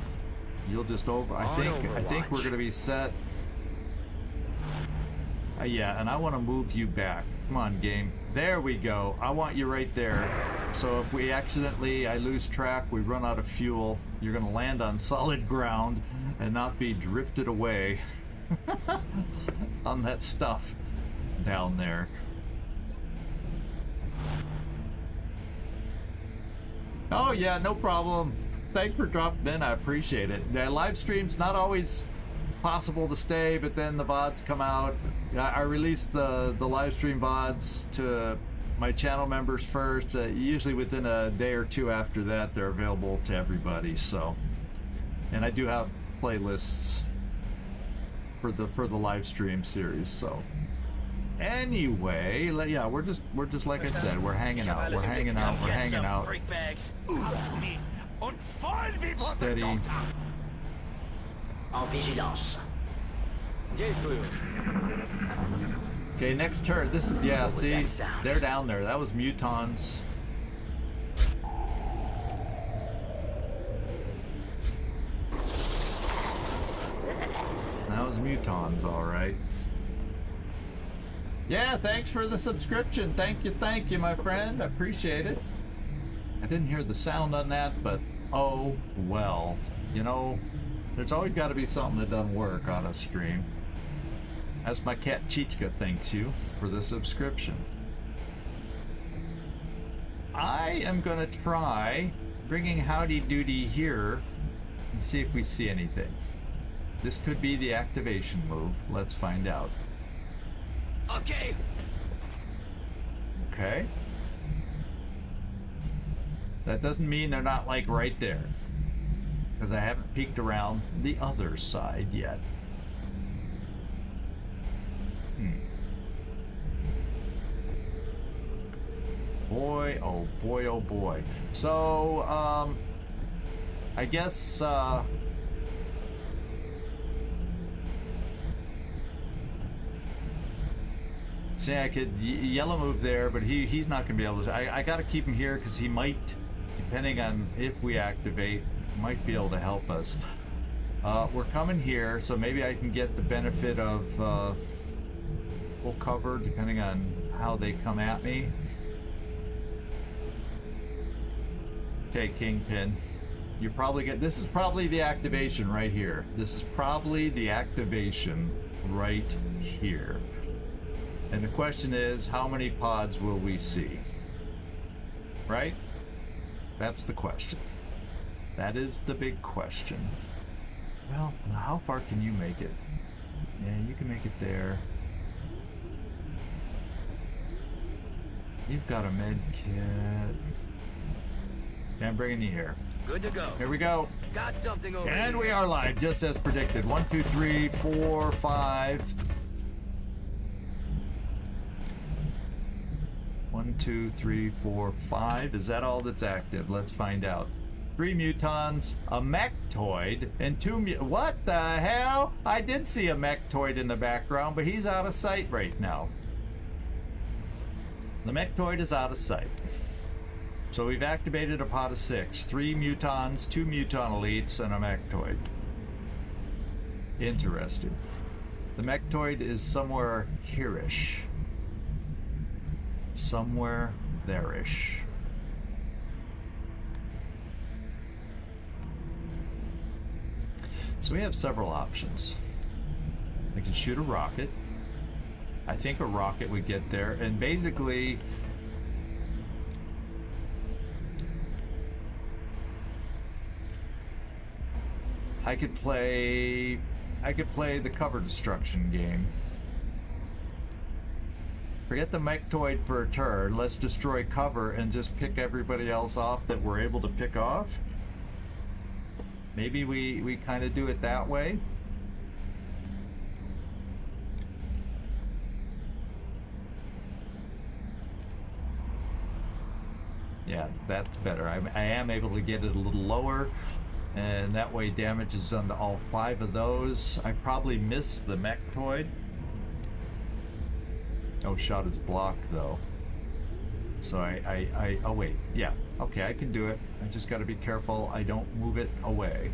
You'll just I think we're gonna be set. Yeah, and I want to move you back. Come on, game. There we go. I want you right there. So if we I lose track, we run out of fuel, you're gonna land on solid ground and not be drifted away on that stuff down there. Oh yeah, no problem. Thanks for dropping in, I appreciate it. The live stream's not always possible to stay, but then the VODs come out. I release the live stream VODs to my channel members first. Usually within a day or 2 after that, they're available to everybody. So, and I do have playlists for the live stream series. So, anyway, yeah, we're just like I said, we're hanging out. We're hanging out. We're hanging out. Steady. En vigilance. Действую. Okay, next turn. This is, yeah, see, they're down there. That was Mutons. That was Mutons, all right. Yeah, thanks for the subscription. Thank you, my friend. I appreciate it. I didn't hear the sound on that, but oh well. You know, there's always got to be something that doesn't work on a stream. As my cat Chichka thanks you for the subscription. I am going to try bringing Howdy Doody here and see if we see anything. This could be the activation move. Let's find out. Okay. Okay. That doesn't mean they're not like right there, because I haven't peeked around the other side yet. Boy, oh boy, oh boy. So, I guess, see, I could yellow move there, but he's not gonna be able to. I gotta keep him here because he might, depending on if we activate, might be able to help us. We're coming here, so maybe I can get the benefit of full cover, depending on how they come at me. Okay, Kingpin. You probably get, this is probably the activation right here. This is probably the activation right here. And the question is, how many pods will we see? Right? That's the question. That is the big question. Well, how far can you make it? Yeah, you can make it there. You've got a med kit. Yeah, I'm bringing you here. Good to go. Here we go. Got something over And here. we are live, just as predicted. 1, 2, 3, 4, 5. 1, 2, 3, 4, 5. Is that all that's active? Let's find out. 3 mutons, a mechtoid, and 2 what the hell? I did see a mechtoid in the background, but he's out of sight right now. The mechtoid is out of sight. So we've activated a pod of 6. 3 mutons, 2 muton elites, and a mechtoid. Interesting. The mechtoid is somewhere here-ish. Somewhere there-ish. So we have several options. I can shoot a rocket. I think a rocket would get there, and basically I could play the cover destruction game. Forget the mechtoid for a turn. Let's destroy cover and just pick everybody else off that we're able to pick off. Maybe we kind of do it that way. Yeah, that's better. I am able to get it a little lower, and that way damage is done to all 5 of those. I probably missed the mechtoid. Oh, shot is blocked though. So oh wait, yeah, okay, I can do it. I just gotta be careful I don't move it away.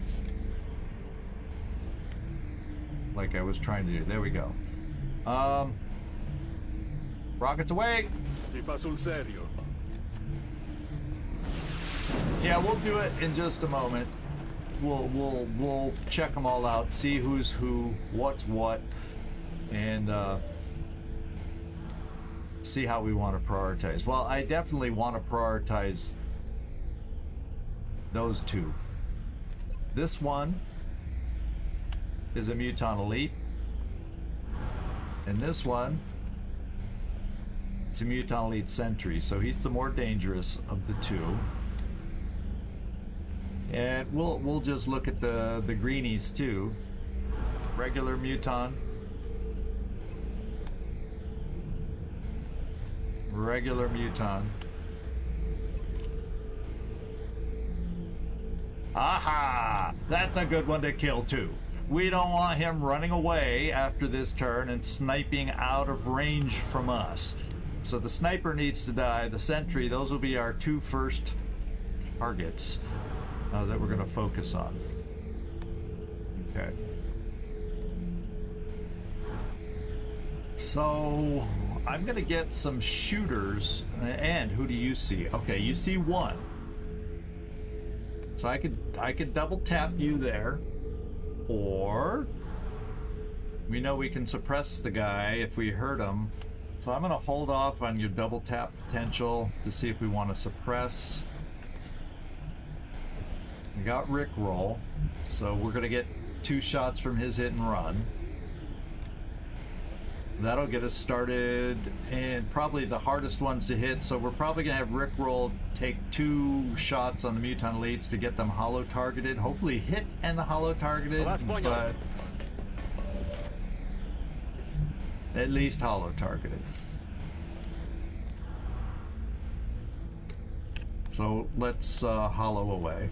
Like I was trying to do. There we go. Rockets away! Si fa sul serio. Yeah, we'll do it in just a moment. We'll check them all out, see who's who, what's what, and see how we want to prioritize. Well, I definitely want to prioritize those 2. This one is a muton elite, and this one is a muton elite sentry, so he's the more dangerous of the 2. And we'll just look at the greenies too. Regular muton. Regular muton. Aha! That's a good one to kill too. We don't want him running away after this turn and sniping out of range from us. So the sniper needs to die. The sentry, those will be our 2 first targets that we're going to focus on. Okay. So I'm going to get some shooters. And who do you see? Okay, you see 1. So I could double tap you there, or we know we can suppress the guy if we hurt him. So I'm going to hold off on your double tap potential to see if we want to suppress. We got Rickroll, so we're gonna get 2 shots from his hit and run. That'll get us started, and probably the hardest ones to hit, so we're probably gonna have Rickroll take 2 shots on the Muton Elites to get them hollow targeted. Hopefully hit and the hollow targeted, but at least hollow targeted. So let's hollow away.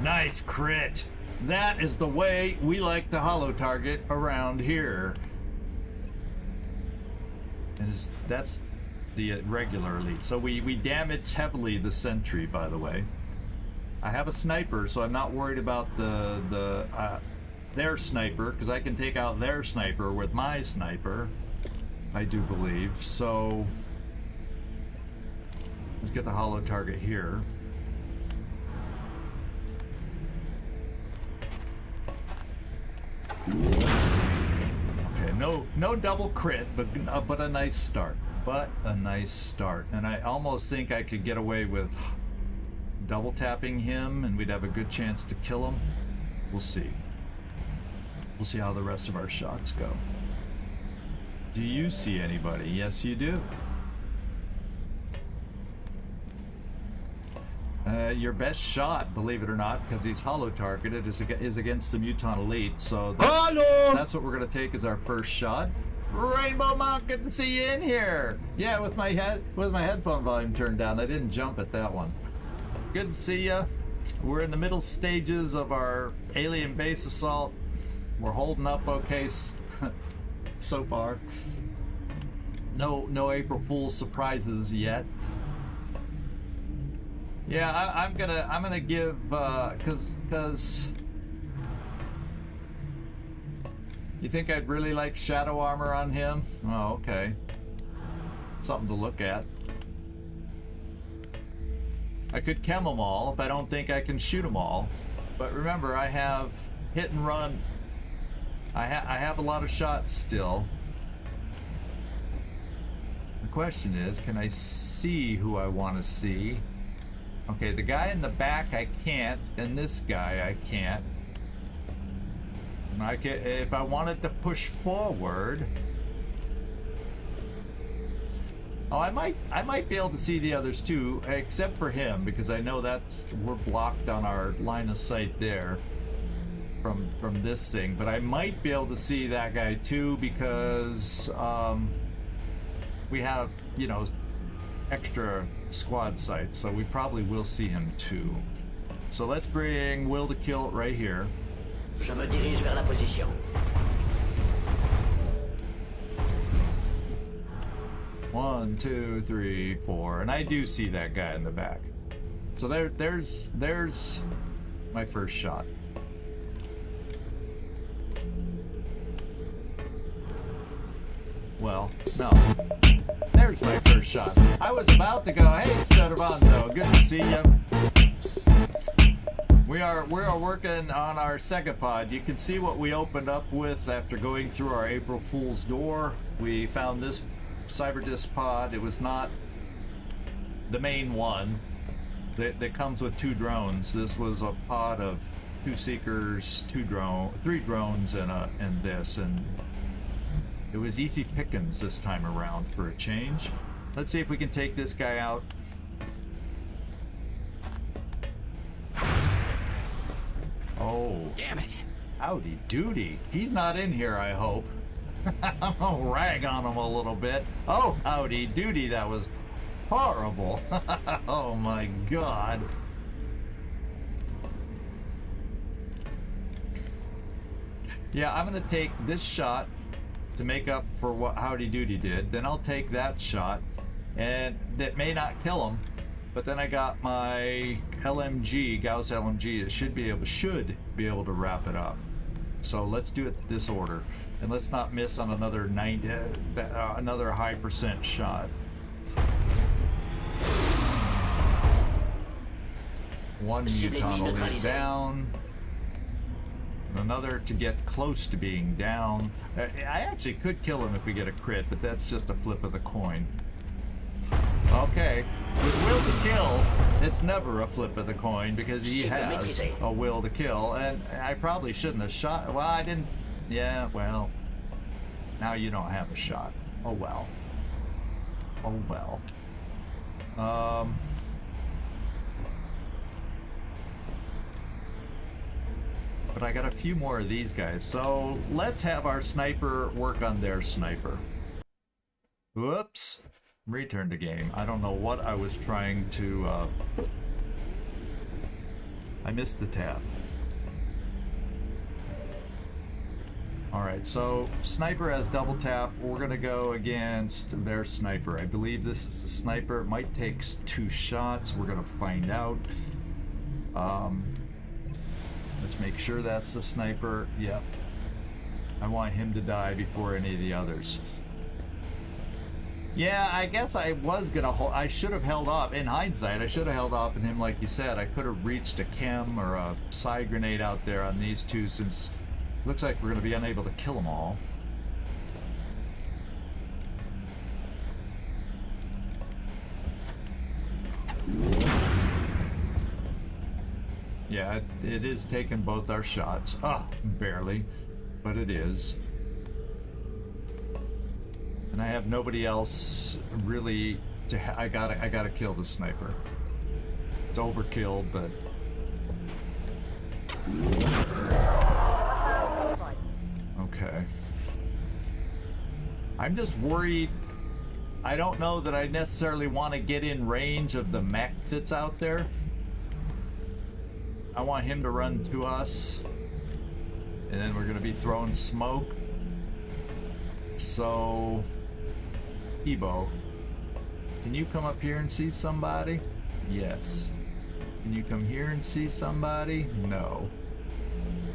Nice crit. That is the way we like to hollow target around here. And that's the regular elite. So we damage heavily the sentry, by the way. I have a sniper, so I'm not worried about their sniper, because I can take out their sniper with my sniper, I do believe. So let's get the hollow target here. Okay, no double crit, but a nice start. And I almost think I could get away with double tapping him, and we'd have a good chance to kill him. We'll see. We'll see how the rest of our shots go. Do you see anybody? Yes, you do. Your best shot, believe it or not, because he's hollow targeted, is against the Muton Elite. So that's what we're gonna take as our first shot. Rainbow Monk, good to see you in here. Yeah, with my headphone volume turned down, I didn't jump at that one. Good to see ya. We're in the middle stages of our alien base assault. We're holding up okay so far. No April Fool's surprises yet. Yeah, I'm gonna give cause you think I'd really like shadow armor on him? Oh, okay. Something to look at. I could chem them all if I don't think I can shoot them all. But remember, I have hit and run. I have a lot of shots still. The question is, can I see who I want to see? Okay, the guy in the back I can't, and this guy I can't. And if I wanted to push forward, oh, I might be able to see the others too, except for him, because I know we're blocked on our line of sight there from this thing. But I might be able to see that guy too, because we have, you know, extra squad sights, so we probably will see him too. So let's bring Will to Kill right here. Je me dirige vers la position. 1, 2, 3, 4, and I do see that guy in the back. So there's my first shot. Well, no. There's my first shot. I was about to go, hey, Servando, good to see you. We are working on our second pod. You can see what we opened up with after going through our April Fool's door. We found this Cyberdisc pod. It was not the main one that comes with 2 drones. This was a pod of 2 seekers, 3 drones, and this, and it was easy pickings this time around for a change. Let's see if we can take this guy out. Oh, Damn it. howdy doody. He's not in here, I hope. I'm gonna rag on him a little bit. Oh, howdy doody, that was horrible. Oh my god. Yeah, I'm gonna take this shot to make up for what Howdy Doody did. Then I'll take that shot, and that may not kill him, but then I got my LMG, Gauss LMG. It should be able to wrap it up. So let's do it this order, and let's not miss on another another high % shot. One Muton will lead down. Another to get close to being down. I actually could kill him if we get a crit, but that's just a flip of the coin. Okay, with will to kill, it's never a flip of the coin because he has a will to kill, and I probably shouldn't have shot. Well, I didn't. Yeah, well, now you don't have a shot. Oh well. Oh well. But I got a few more of these guys, so let's have our sniper work on their sniper. Whoops. Return to game. I don't know what I was trying to, I missed the tab. Alright, so sniper has double tap. We're gonna go against their sniper. I believe this is the sniper. It might take 2 shots. We're gonna find out. Let's make sure that's the sniper. Yep. I want him to die before any of the others. Yeah, I guess I was gonna I should have held off. In hindsight, I should have held off on him like you said. I could have reached a chem or a psi grenade out there on these two, since it looks like we're gonna be unable to kill them all. Yeah, it is taking both our shots. Ah, barely, but it is. And I have nobody else really to. I gotta kill the sniper. It's overkill, but. Okay. I'm just worried. I don't know that I necessarily want to get in range of the mech that's out there. I want him to run to us, and then we're gonna be throwing smoke. So, Ebo, can you come up here and see somebody? Yes. Can you come here and see somebody? No.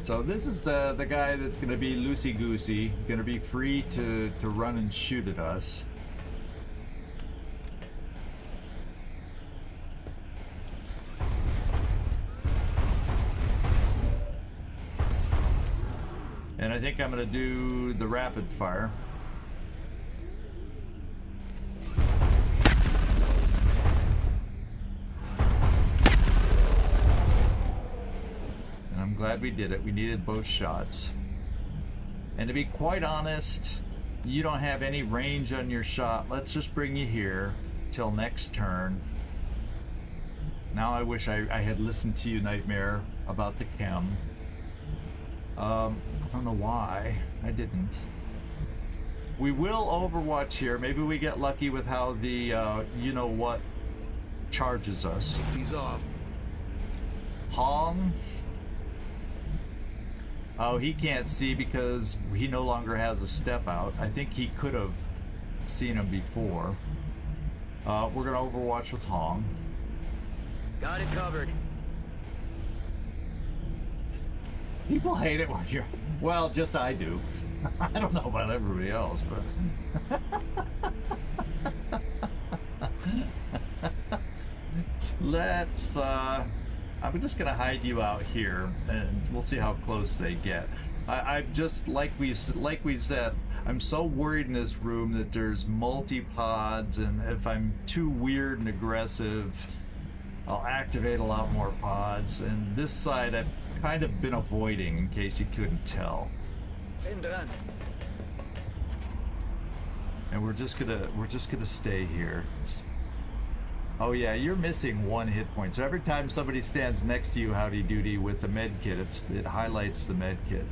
So this is the guy that's gonna be loosey-goosey, gonna be free to run and shoot at us. And I think I'm gonna do the rapid fire. And I'm glad we did it. We needed both shots. And to be quite honest, you don't have any range on your shot. Let's just bring you here till next turn. Now I wish I had listened to you, Nightmare, about the chem. I don't know why I didn't. We will overwatch here. Maybe we get lucky with how the you know what charges us. He's off. Hong. Oh, he can't see because he no longer has a step out. I think he could have seen him before. We're gonna overwatch with Hong. Got it covered. People hate it when you're... Well, just I do. I don't know about everybody else, but... Let's, I'm just gonna hide you out here, and we'll see how close they get. I'm just, like we said, I'm so worried in this room that there's multi-pods, and if I'm too weird and aggressive, I'll activate a lot more pods. And this side, I've kind of been avoiding, in case you couldn't tell. And we're just gonna stay here. Oh yeah, you're missing 1 hit point. So every time somebody stands next to you, howdy doody, with a med kit, it highlights the med kit.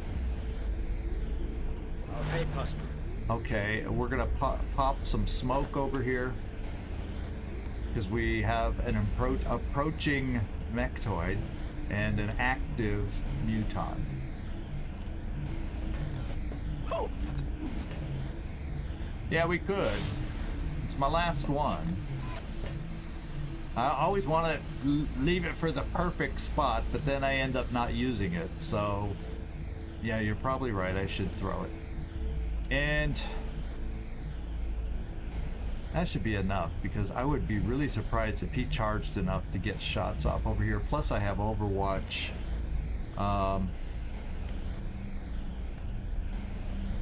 Okay, we're gonna pop some smoke over here because we have an approaching mechtoid and an active muton. Oh. Yeah, we could. It's my last one. I always want to leave it for the perfect spot, but then I end up not using it. So, yeah, you're probably right. I should throw it. And that should be enough, because I would be really surprised if he charged enough to get shots off over here. Plus I have Overwatch.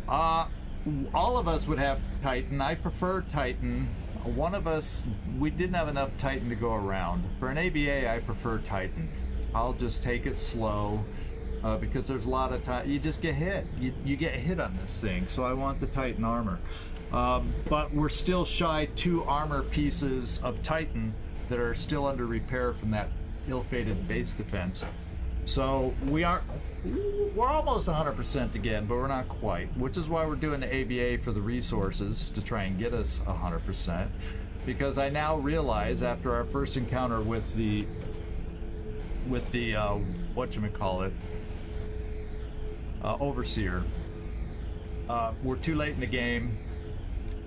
All of us would have Titan. I prefer Titan. One of us, we didn't have enough Titan to go around. For an ABA, I prefer Titan. I'll just take it slow because there's a lot of time. You just get hit. You get hit on this thing. So I want the Titan armor. But we're still shy 2 armor pieces of Titan that are still under repair from that ill-fated base defense. So we're almost 100% again, but we're not quite, which is why we're doing the ABA for the resources to try and get us 100%. Because I now realize after our first encounter with the whatchamacallit, Overseer, we're too late in the game,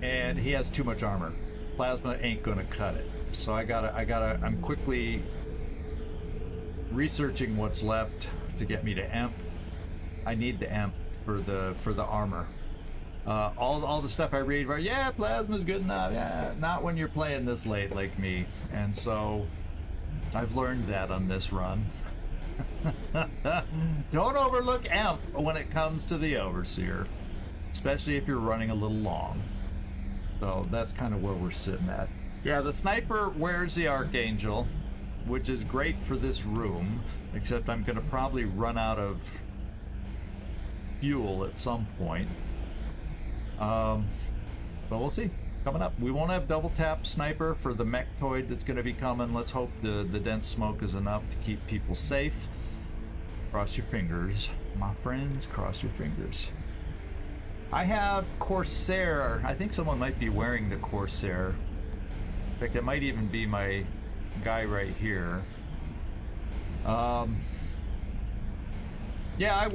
and he has too much armor. Plasma ain't gonna cut it. So I'm quickly researching what's left to get me to EMP. I need the EMP for the armor. All the stuff I read, right? Yeah, plasma's good enough. Yeah, not when you're playing this late like me. And so I've learned that on this run. Don't overlook EMP when it comes to the Overseer, especially if you're running a little long. So that's kind of where we're sitting at. Yeah, the sniper wears the Archangel, which is great for this room, except I'm going to probably run out of fuel at some point. But we'll see. Coming up. We won't have double tap sniper for the mechtoid that's going to be coming. Let's hope the dense smoke is enough to keep people safe. Cross your fingers, my friends, cross your fingers. I have Corsair. I think someone might be wearing the Corsair. In fact, it might even be my guy right here. Yeah,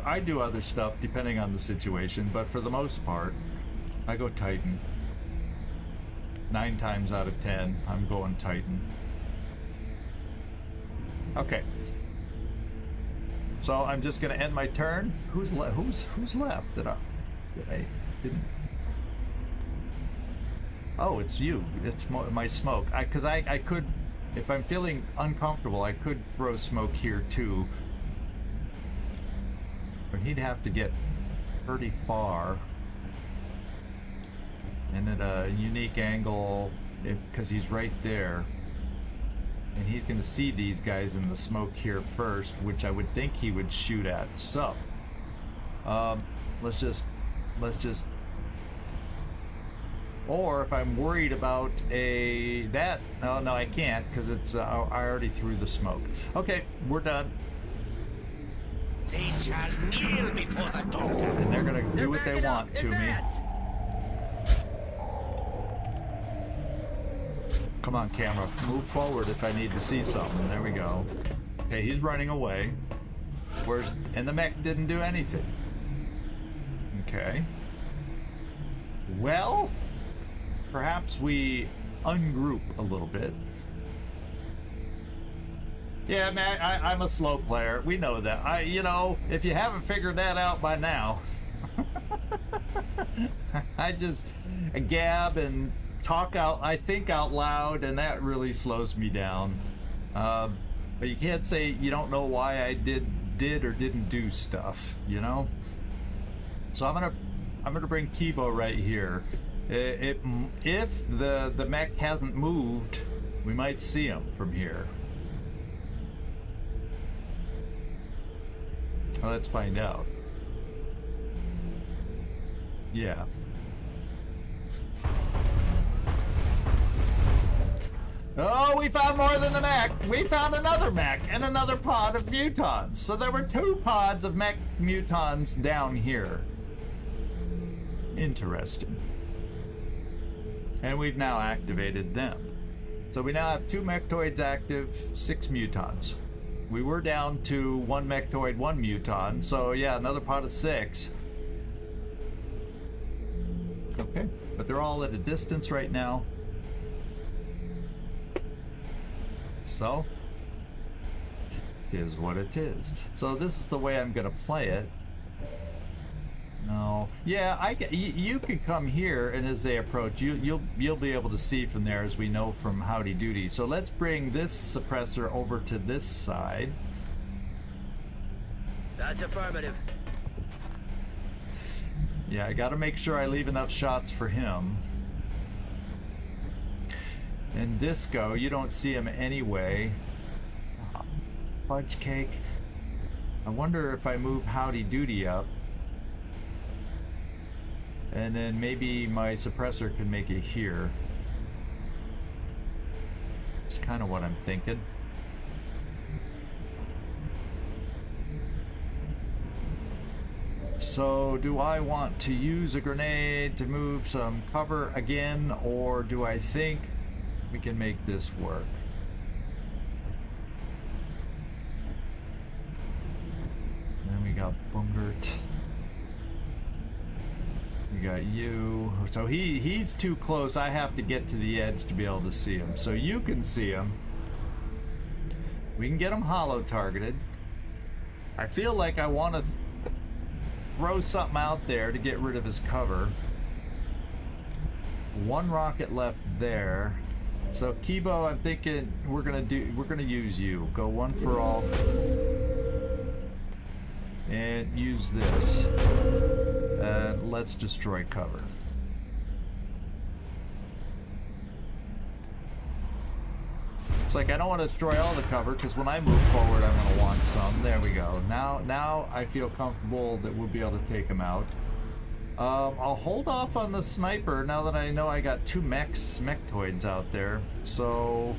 I do other stuff depending on the situation, but for the most part, I go Titan. 9 times out of 10, I'm going Titan. Okay. So I'm just gonna end my turn. Who's left? Did I didn't? Oh, it's you. It's my smoke. Because I could, if I'm feeling uncomfortable, I could throw smoke here too. But he'd have to get pretty far and at a unique angle, because he's right there. And he's going to see these guys in the smoke here first, which I would think he would shoot at. So, let's just. Or if I'm worried about oh no, I can't because it's I already threw the smoke. Okay, we're done. They shall kneel before the doctor. And they're gonna do what they want to me. Come on, camera. Move forward if I need to see something. There we go. Okay, he's running away. And the mech didn't do anything. Okay. Well, perhaps we ungroup a little bit. Yeah, man, I'm a slow player. We know that. If you haven't figured that out by now, I just gab and I think out loud, and that really slows me down. But you can't say you don't know why I did or didn't do stuff, you know? So I'm gonna bring Kibo right here. If the mech hasn't moved, we might see him from here. Well, let's find out. Yeah. Oh, we found more than the mech. We found another mech and another pod of mutons. So there were 2 pods of mech mutons down here. Interesting. And we've now activated them. So we now have 2 mechtoids active, 6 mutons. We were down to 1 mechtoid, 1 muton. So yeah, another pod of 6. Okay, but they're all at a distance right now. So, it is what it is. So this is the way I'm gonna play it. No, yeah, you can come here, and as they approach, you'll be able to see from there, as we know from Howdy Doody. So let's bring this suppressor over to this side. That's affirmative. Yeah, I gotta make sure I leave enough shots for him. And Disco, you don't see him anyway. Fudge cake. I wonder if I move Howdy Doody up. And then maybe my suppressor can make it here. It's kind of what I'm thinking. So, do I want to use a grenade to move some cover again, or do I think we can make this work? Then we got Bungert. We got you. So he's too close. I have to get to the edge to be able to see him. So you can see him. We can get him hollow targeted. I feel like I want to throw something out there to get rid of his cover. One rocket left there. So Kibo, I'm thinking we're gonna use you. Go one for all. And use this. And let's destroy cover. It's like I don't want to destroy all the cover because when I move forward I'm going to want some. There we go. Now I feel comfortable that we'll be able to take him out. I'll hold off on the sniper now that I know I got two mechtoids out there. So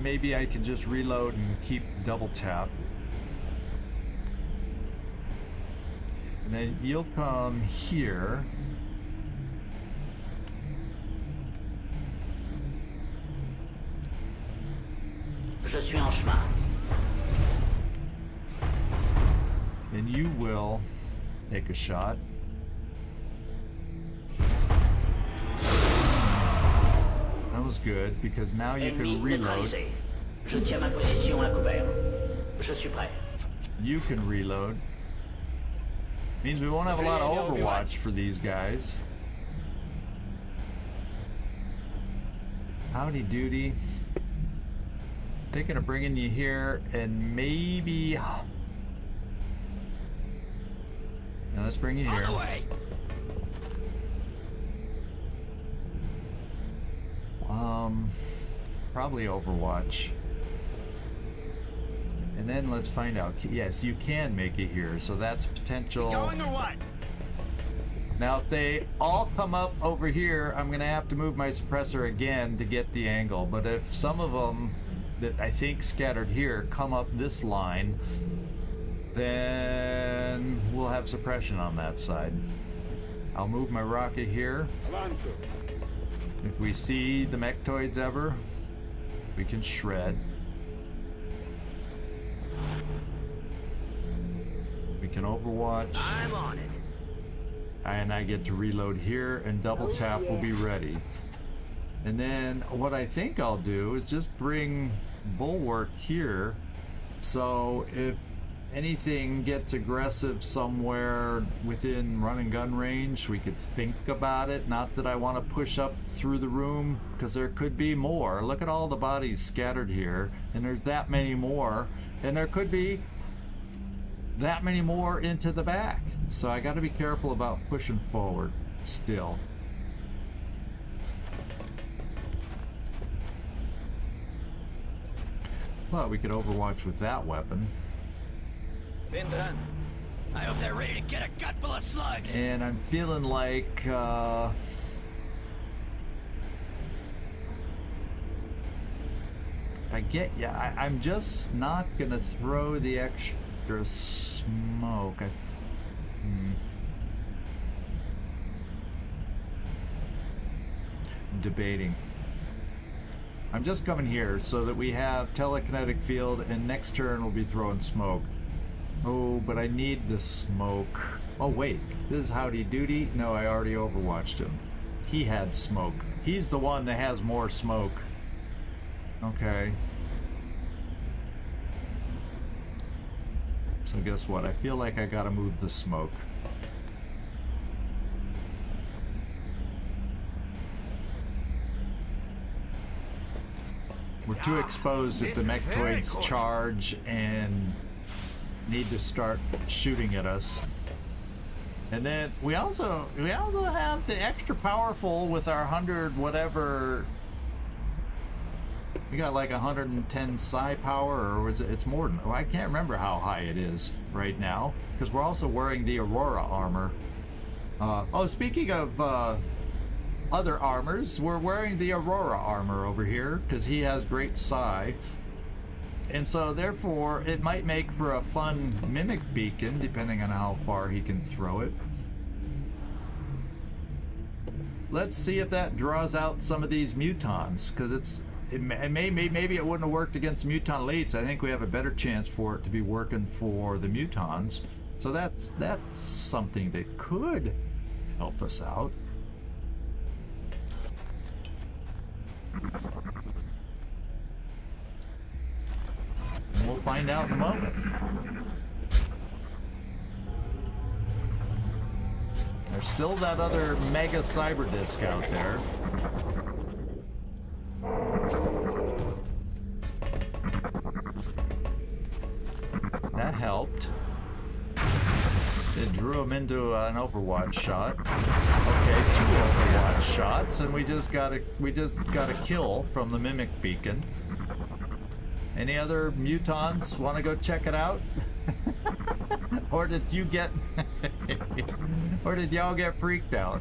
maybe I can just reload and keep double tap. And then you'll come here. Je suis en chemin. And you will take a shot. That was good because now you can reload. Je tiens ma position à couvert. Je suis prêt. You can reload. Means we won't have a lot of Overwatch for these guys. Howdy Doody. Thinking of bringing you here and maybe... Now let's bring you here. Probably Overwatch. And then let's find out. Yes, you can make it here, so that's potential. Going or what? Now, if they all come up over here, I'm gonna have to move my suppressor again to get the angle. But if some of them that I think scattered here come up this line, then we'll have suppression on that side. I'll move my rocket here. If we see the mechtoids ever, we can shred. We can Overwatch. I'm on it. And I get to reload here, and double tap will be ready. And then what I think I'll do is just bring Bulwark here, so if anything gets aggressive somewhere within run and gun range, we could think about it. Not that I want to push up through the room, because there could be more. Look at all the bodies scattered here, and there's that many more, and there could be that many more into the back. So I got to be careful about pushing forward still. Well, we could Overwatch with that weapon. Been done. I hope they're ready to get a gut full of slugs. And I'm feeling like if I get, yeah, I'm just not gonna throw the extra smoke. I'm debating. I'm just coming here so that we have telekinetic field, and next turn we'll be throwing smoke. Oh, but I need the smoke. Oh wait, this is Howdy Doody. No, I already Overwatched him. He had smoke. He's the one that has more smoke. Okay. So guess what? I feel like I gotta move the smoke. We're too exposed if the mechtoids charge and need to start shooting at us. And then we also have the extra powerful with our 100 whatever. We got like 110 psi power, or was it? It's more than. Oh, I can't remember how high it is right now because we're also wearing the Aurora armor. Oh, speaking of other armors, we're wearing the Aurora armor over here because he has great psi. And so, therefore, it might make for a fun mimic beacon, depending on how far he can throw it. Let's see if that draws out some of these mutons, because maybe it wouldn't have worked against muton elites. I think we have a better chance for it to be working for the mutons. So that's something that could help us out. And we'll find out in a moment. There's still that other mega cyber disc out there. That helped. It drew him into an Overwatch shot. Okay, 2 Overwatch shots, and we just got a kill from the mimic beacon. Any other mutons want to go check it out? Or did you get or did y'all get freaked out?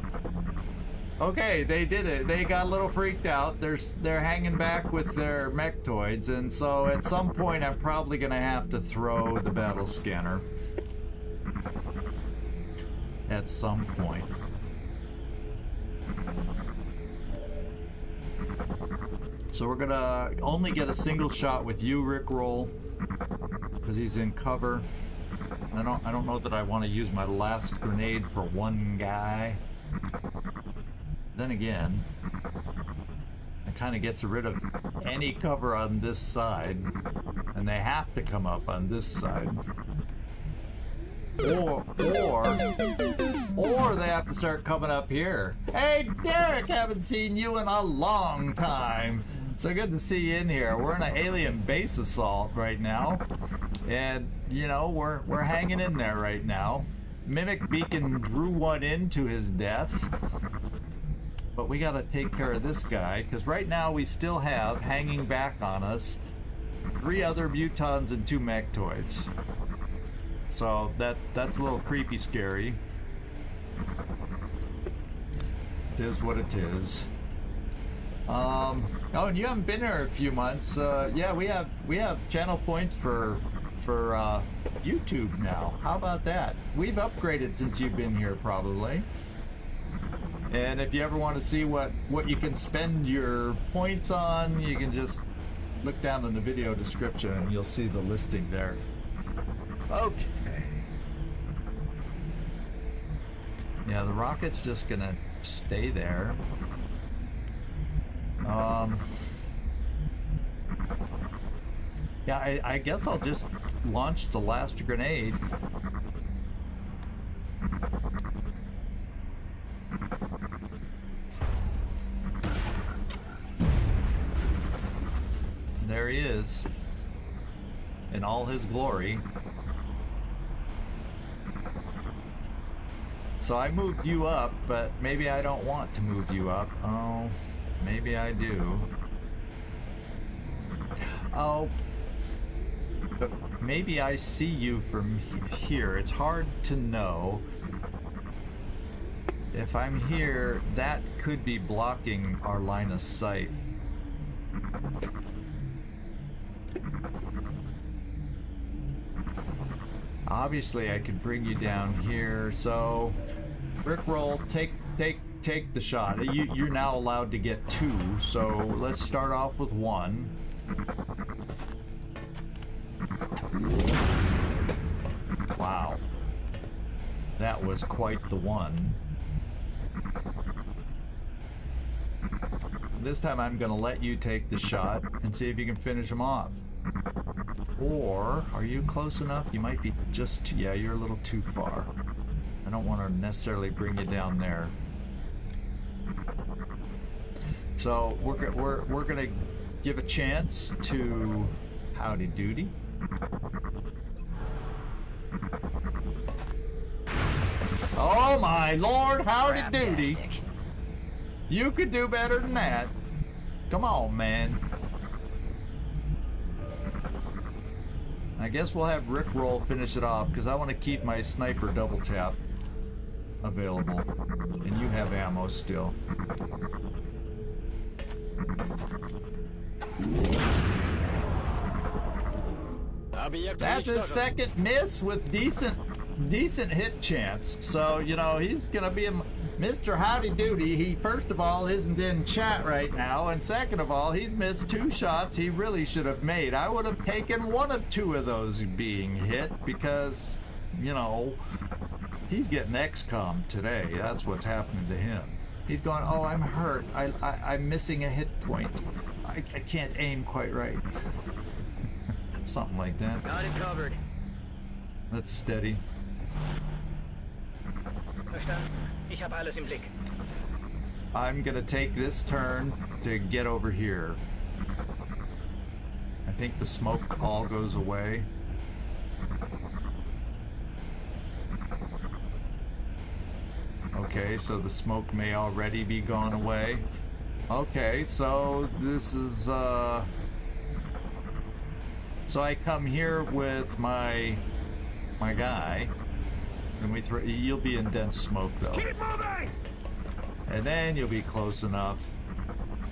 Okay, they did it. They got a little freaked out. They're hanging back with their mechtoids, and so at some point I'm probably gonna have to throw the battle scanner. At some point. So we're gonna only get a single shot with you, Rickroll, because he's in cover. I don't know that I want to use my last grenade for one guy. Then again, it kind of gets rid of any cover on this side, and they have to come up on this side. Or they have to start coming up here. Hey, Derek, haven't seen you in a long time. So good to see you in here. We're in an alien base assault right now. And, you know, we're hanging in there right now. Mimic Beacon drew one into his death. But we gotta take care of this guy, because right now we still have, hanging back on us, 3 other mutons and 2 mechtoids. So that's a little creepy scary. It is what it is. Oh, and you haven't been here a few months. Yeah, we have channel points for YouTube now. How about that? We've upgraded since you've been here, probably. And if you ever want to see what you can spend your points on, you can just look down in the video description and you'll see the listing there. Okay. Yeah, the rocket's just gonna stay there. Yeah, I guess I'll just launch the last grenade. There he is, in all his glory. So I moved you up, but maybe I don't want to move you up. Oh, maybe I do. Oh, but maybe I see you from here. It's hard to know. If I'm here, that could be blocking our line of sight. Obviously, I could bring you down here. So, Rickroll, take the shot. You're now allowed to get 2. So let's start off with 1. Wow, that was quite the one. This time I'm gonna let you take the shot and see if you can finish him off. Or, are you close enough? You might be just too, yeah, you're a little too far. I don't want to necessarily bring you down there. So we're gonna give a chance to Howdy Doody. Oh my lord, howdy doody. Fantastic. You could do better than that. Come on, man. I guess we'll have Rickroll finish it off because I want to keep my sniper double tap available. And you have ammo still. That's his second miss with decent hit chance. So, you know, he's gonna be a Mr. Howdy Doody. He, first of all, isn't in chat right now, and second of all, he's missed 2 shots he really should have made. I would have taken 1 of 2 of those being hit because, you know, he's getting XCOM today. That's what's happening to him. He's going, oh, I'm hurt. I'm missing a hit point. I can't aim quite right. Something like that. Got it covered. That's steady. Verstanden? Ich habe alles im Blick. I'm gonna take this turn to get over here. I think the smoke all goes away. Okay, so the smoke may already be gone away. Okay, so this is so I come here with my guy, and we throw. You'll be in dense smoke though. Keep moving! And then you'll be close enough.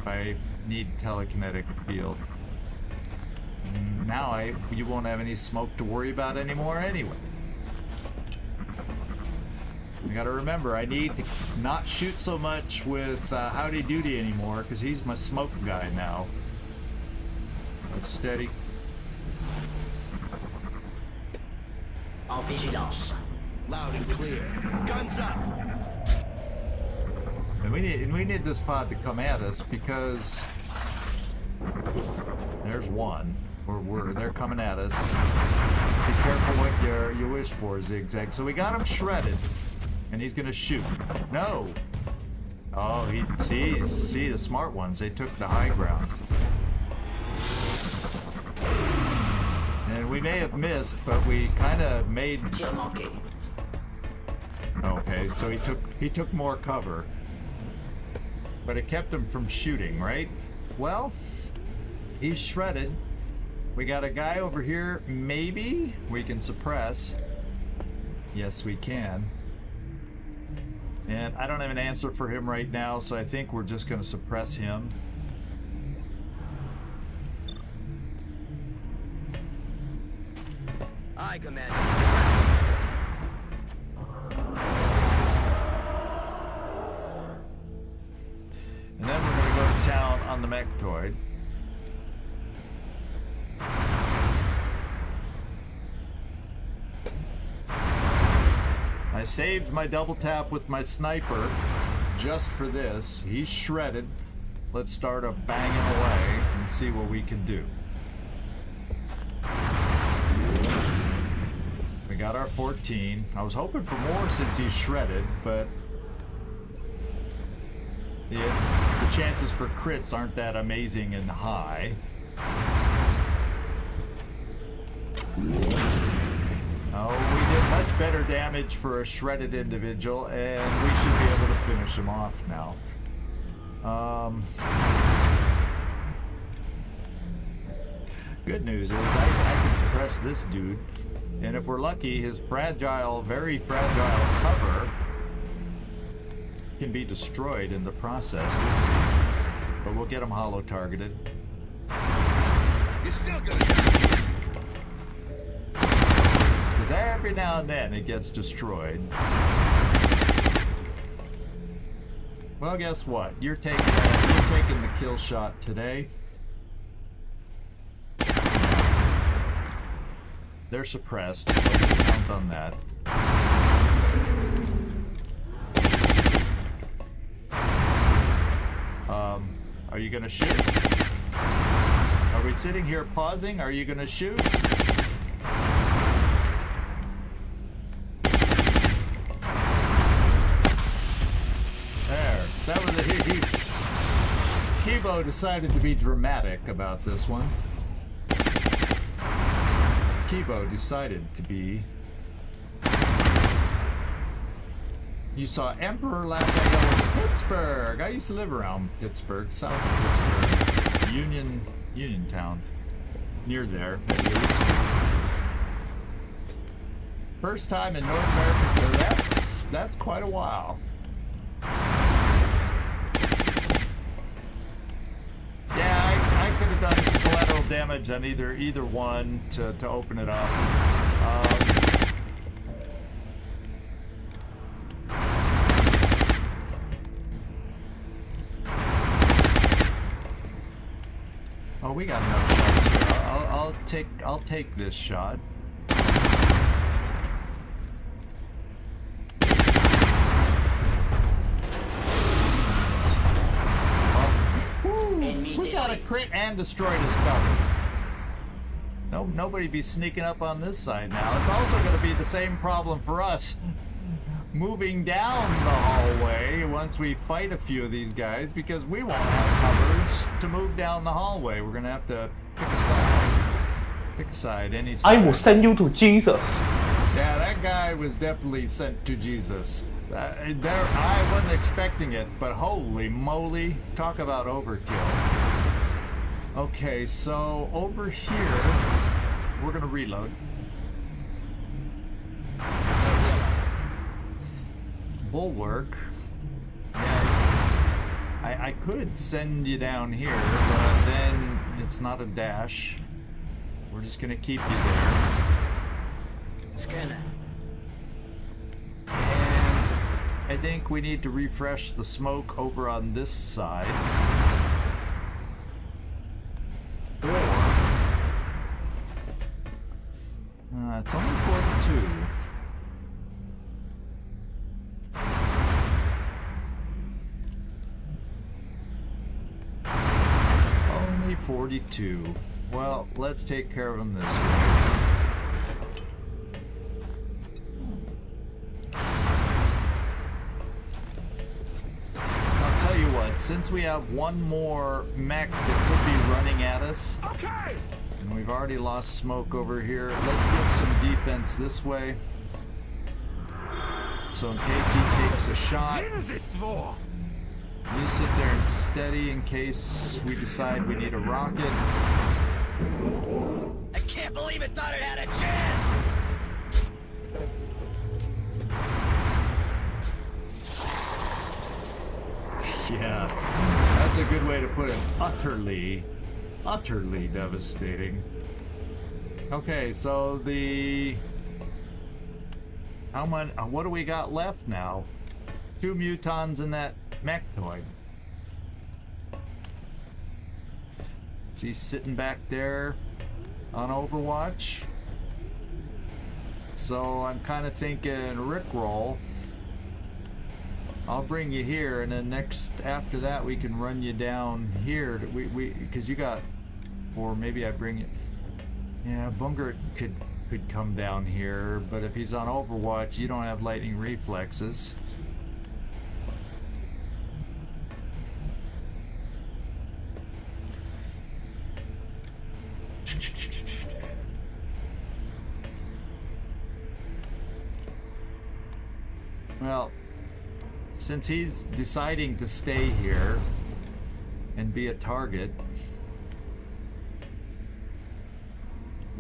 I need telekinetic field. Now you won't have any smoke to worry about anymore anyway. I gotta remember, I need to not shoot so much with Howdy Doody anymore because he's my smoke guy now. That's steady. En vigilance. Loud and clear. Guns up! And we need this pod to come at us because there's one. They're coming at us. Be careful what you wish for, Zigzag. So we got him shredded, and he's gonna shoot. No. Oh, he see the smart ones. They took the high ground. And we may have missed, but we kind of made. Tir manqué. Okay, so he took more cover. But it kept him from shooting, right? Well, he's shredded. We got a guy over here, maybe we can suppress. Yes, we can. And I don't have an answer for him right now, so I think we're just gonna suppress him. Aye, Commander. And then we're gonna go to town on the Mechtoid. I saved my double tap with my sniper just for this. He's shredded. Let's start a banging away and see what we can do. We got our 14. I was hoping for more since he's shredded, but the chances for crits aren't that amazing and high. Oh, we did much better damage for a shredded individual, and we should be able to finish him off now. Good news is I can suppress this dude, and if we're lucky, his fragile, very fragile cover can be destroyed in the process. We'll see. But we'll get him hollow targeted. You're still gonna. Because every now and then it gets destroyed. Well, guess what? You're taking the kill shot today. They're suppressed, so count on that. Are you gonna shoot? Are we sitting here pausing? Are you gonna shoot? There. That was Kibo decided to be dramatic about this one. Kibo decided to be You saw Emperor last night in Pittsburgh. I used to live around Pittsburgh, south of Pittsburgh. Uniontown. Near there, at least. First time in North America, so that's quite a while. Yeah, I could have done collateral damage on either one to open it up. Oh, we got enough shots here. I'll take this shot. We got a crit and destroyed his cover. Nobody be sneaking up on this side now. It's also going to be the same problem for us. Moving down the hallway once we fight a few of these guys, because we won't have covers to move down the hallway. We're going to have to pick a side. Pick a side, any side. I will send you to Jesus. Yeah, that guy was definitely sent to Jesus. I wasn't expecting it, but holy moly, talk about overkill. Okay, so over here, we're gonna reload. Bulwark. Yeah, I could send you down here, but then it's not a dash. We're just gonna keep you there. Scanner. I think we need to refresh the smoke over on this side. Or... it's only 42. Only 42. Well, let's take care of them this way. Since we have one more mech that could be running at us, Okay. and we've already lost smoke over here, let's give some defense this way. So in case he takes a shot, Cleanse its war. you sit there and steady in case we decide we need a rocket. I can't believe it thought it had a chance. Yeah, that's a good way to put it. Utterly devastating. Okay, so what do we got left now? 2 mutons in that mechtoid. Is he sitting back there on Overwatch? So I'm kind of thinking Rickroll. I'll bring you here, and then after that we can run you down here. Because you got, or maybe I bring you. Yeah, Bunger could come down here, but if he's on Overwatch, you don't have lightning reflexes. Well, since he's deciding to stay here and be a target,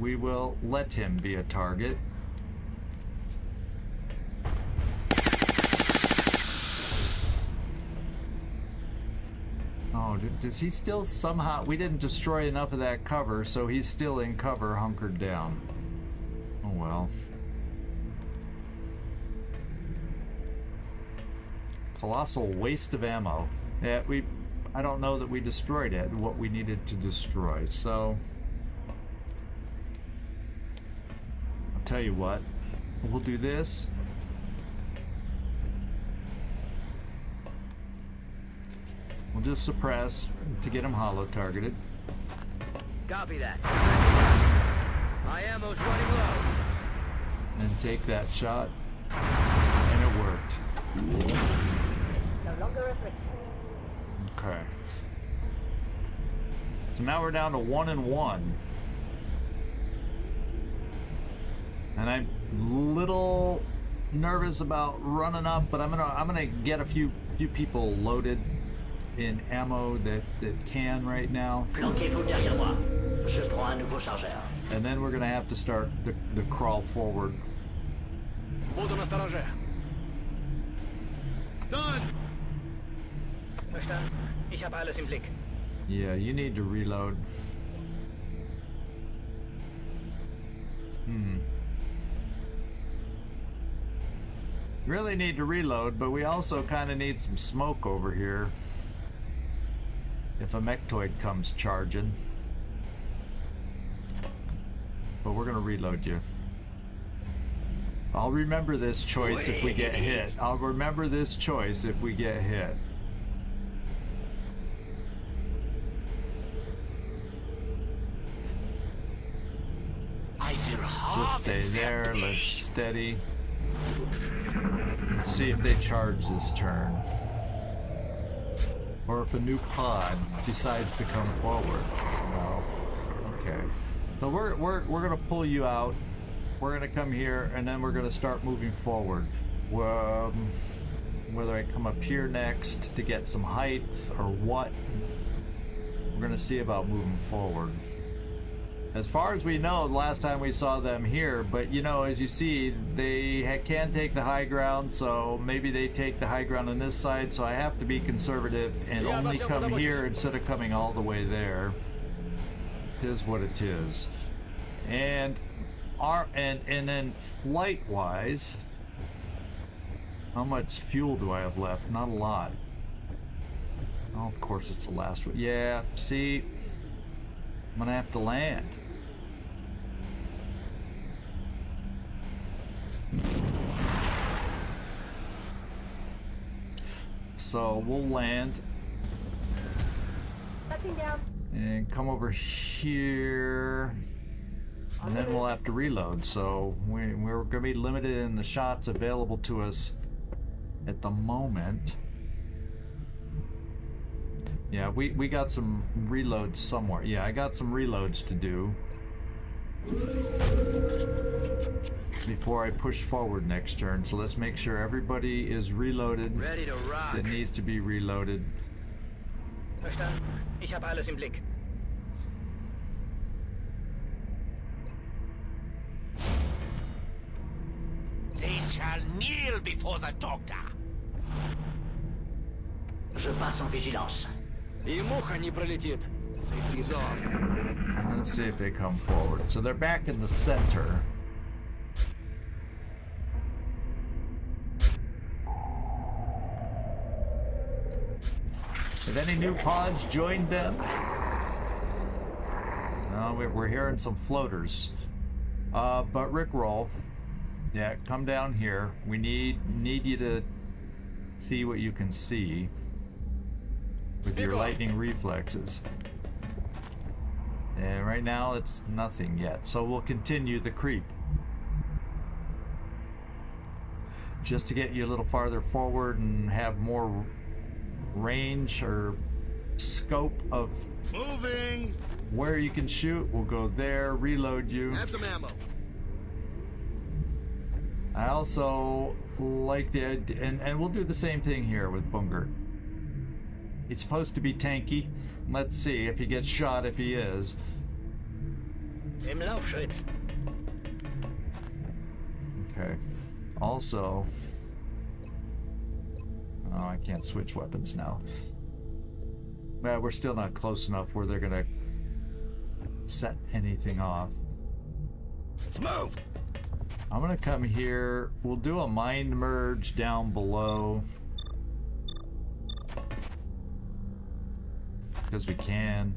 we will let him be a target. Oh, does he still somehow... We didn't destroy enough of that cover, so he's still in cover, hunkered down. Oh well. Colossal waste of ammo. Yeah, I don't know that we destroyed it, what we needed to destroy, so... I'll tell you what, we'll do this. We'll just suppress to get him holo targeted. Copy that. My ammo's running low. And take that shot. And it worked. No longer a threat. Okay. So now we're down to 1 and 1. And I'm little nervous about running up, but I'm gonna get a few people loaded in ammo that can right now. Planquez-vous derrière moi. Je prends un nouveau chargeur. And then we're gonna have to start the crawl forward. Буду настороже. Done. Verstanden. Ich habe alles im Blick. Yeah, you need to reload. Really need to reload, but we also kind of need some smoke over here. If a mechtoid comes charging. But we're gonna reload you. I'll remember this choice if we get hit. I'll remember this choice if we get hit. I will Just stay there, let's steady. Let's see if they charge this turn. Or if a new pod decides to come forward. No. Okay. So we're gonna pull you out. We're gonna come here and then we're gonna start moving forward. Whether I come up here next to get some height or what, we're gonna see about moving forward. As far as we know, the last time we saw them here, but you know, as you see, they can take the high ground, so maybe they take the high ground on this side, so I have to be conservative and only come here instead of coming all the way there. It is what it is. And then flight-wise, how much fuel do I have left? Not a lot. Oh, of course it's the last one. Yeah, see, I'm gonna have to land. So we'll land Touching down. and come over here, and then we'll have to reload. So we're gonna be limited in the shots available to us at the moment. Yeah, we got some reloads somewhere. Yeah, I got some reloads to do before I push forward next turn. So let's make sure everybody is reloaded. Ready to rock. That needs to be reloaded. Verstanden. Ich habe alles im Blick. They shall kneel before the doctor. Je passe en vigilance. И муха не пролетит. Safety's off. Let's see if they come forward. So they're back in the center. Have any new pods joined them? No, we're hearing some floaters. But Rickroll, yeah, come down here. We need you to see what you can see with your lightning reflexes. And right now it's nothing yet, so we'll continue the creep. Just to get you a little farther forward and have more range or scope of Moving. where you can shoot. We'll go there, reload you. Have some ammo. I also like the idea, and we'll do the same thing here with Bungert. He's supposed to be tanky. Let's see if he gets shot, if he is. Im Laufschritt. Okay. Also, oh, I can't switch weapons now. Well, we're still not close enough where they're gonna set anything off. Let's move. I'm gonna come here. We'll do a mind merge down below. Because we can.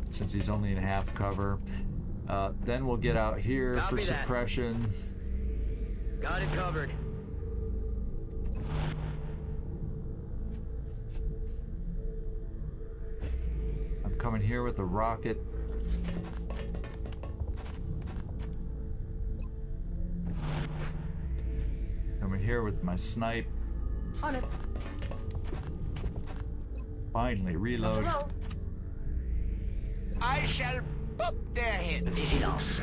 Since he's only in half cover. Then we'll get out here Copy for that. suppression. Got it covered. I'm coming here with a rocket. Coming here with my snipe. On it. Finally, reload. Roll. I shall pop their head. Vigilance.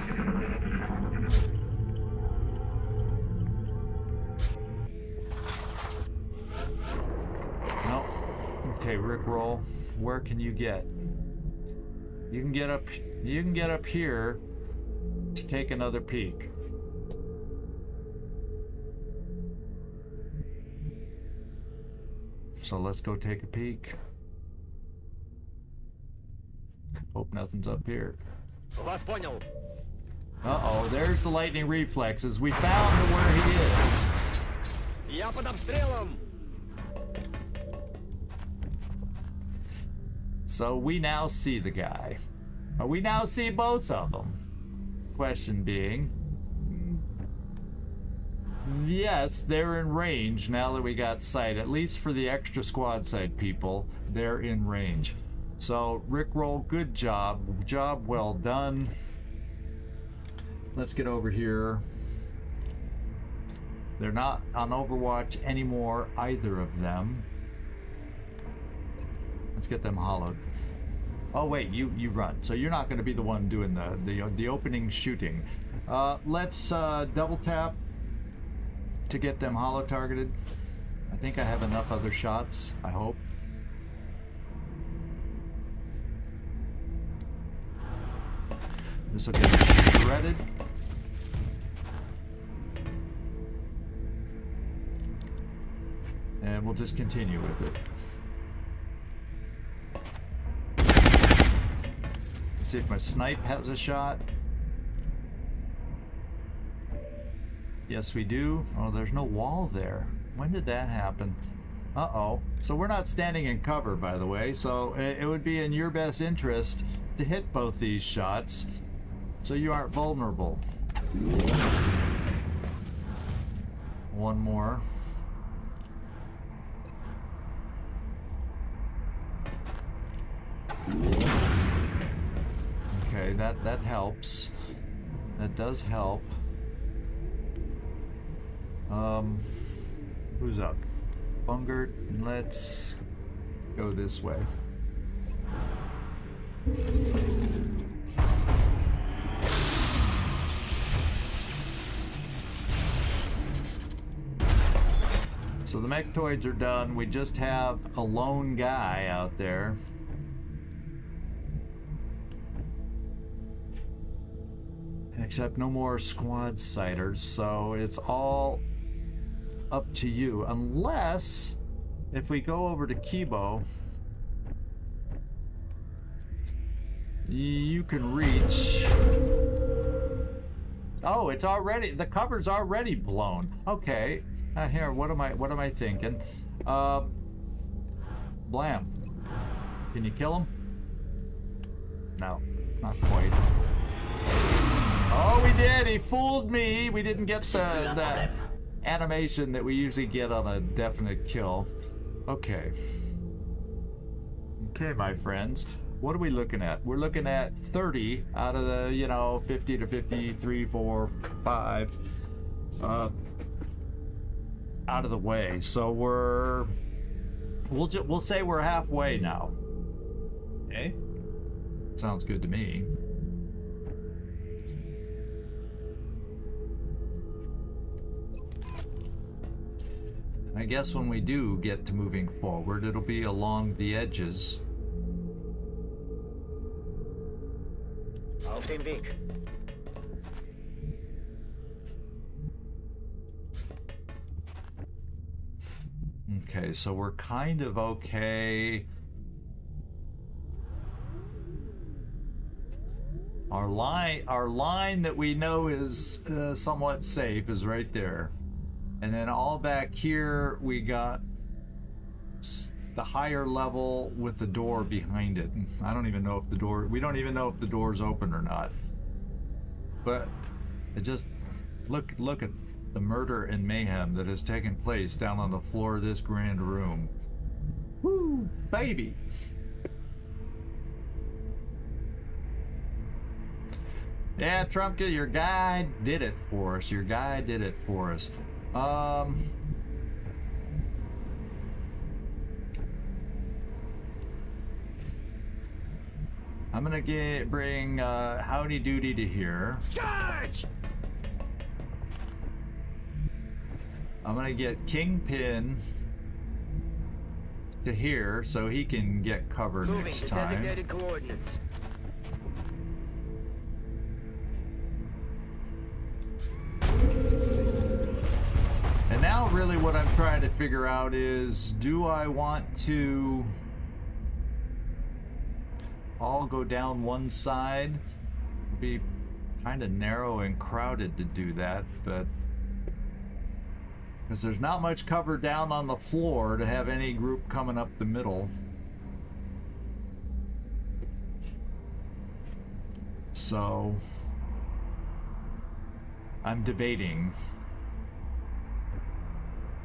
Okay, Rickroll, where can you get? You can get up. You can get up here to take another peek. So let's go take a peek. Hope nothing's up here. Вас понял. Uh-oh, there's the lightning reflexes. We found where he is. Я под обстрелом. So we now see the guy. We now see both of them. Question being, yes, they're in range now that we got sight. At least for the extra squad side people, they're in range. So Rickroll, good job. Job well done. Let's get over here. They're not on Overwatch anymore, either of them. Let's get them hollowed. Oh wait, you run. So you're not going to be the one doing the opening shooting. Let's double tap to get them hollow targeted. I think I have enough other shots, I hope. This will get shredded. And we'll just continue with it. Let's see if my snipe has a shot. Yes, we do. Oh, there's no wall there. When did that happen? Uh-oh. So we're not standing in cover, by the way. So it would be in your best interest to hit both these shots so you aren't vulnerable. One more. Okay, that helps. That does help. Who's up? Bungert, let's go this way. So the mechtoids are done. We just have a lone guy out there. Except no more squad siders, so it's all up to you. Unless, if we go over to Kibo, you can reach. Oh, it's already, the cover's already blown. Okay, here, what am I thinking? Blam. Can you kill him? No, not quite. Oh, we did! He fooled me! We didn't get the animation that we usually get on a definite kill. Okay. Okay, my friends. What are we looking at? We're looking at 30 out of the, 50 to 53, 4, 5 out of the way. So we'll say we're halfway now. Okay? Sounds good to me. I guess when we do get to moving forward, it'll be along the edges. Auf dem Weg. Okay, so we're kind of okay. Our line that we know is somewhat safe is right there. And then all back here, we got the higher level with the door behind it. I don't even know if we don't even know if the door's open or not. But it just, look at the murder and mayhem that has taken place down on the floor of this grand room. Woo, baby. Yeah, Trumpka, your guy did it for us. Your guy did it for us. I'm gonna bring Howdy Doody to here. Charge! I'm gonna get Kingpin to here so he can get cover Moving next to time. designated coordinates. And now really what I'm trying to figure out is, do I want to all go down one side? It'd be kind of narrow and crowded to do that, but because there's not much cover down on the floor to have any group coming up the middle. So I'm debating.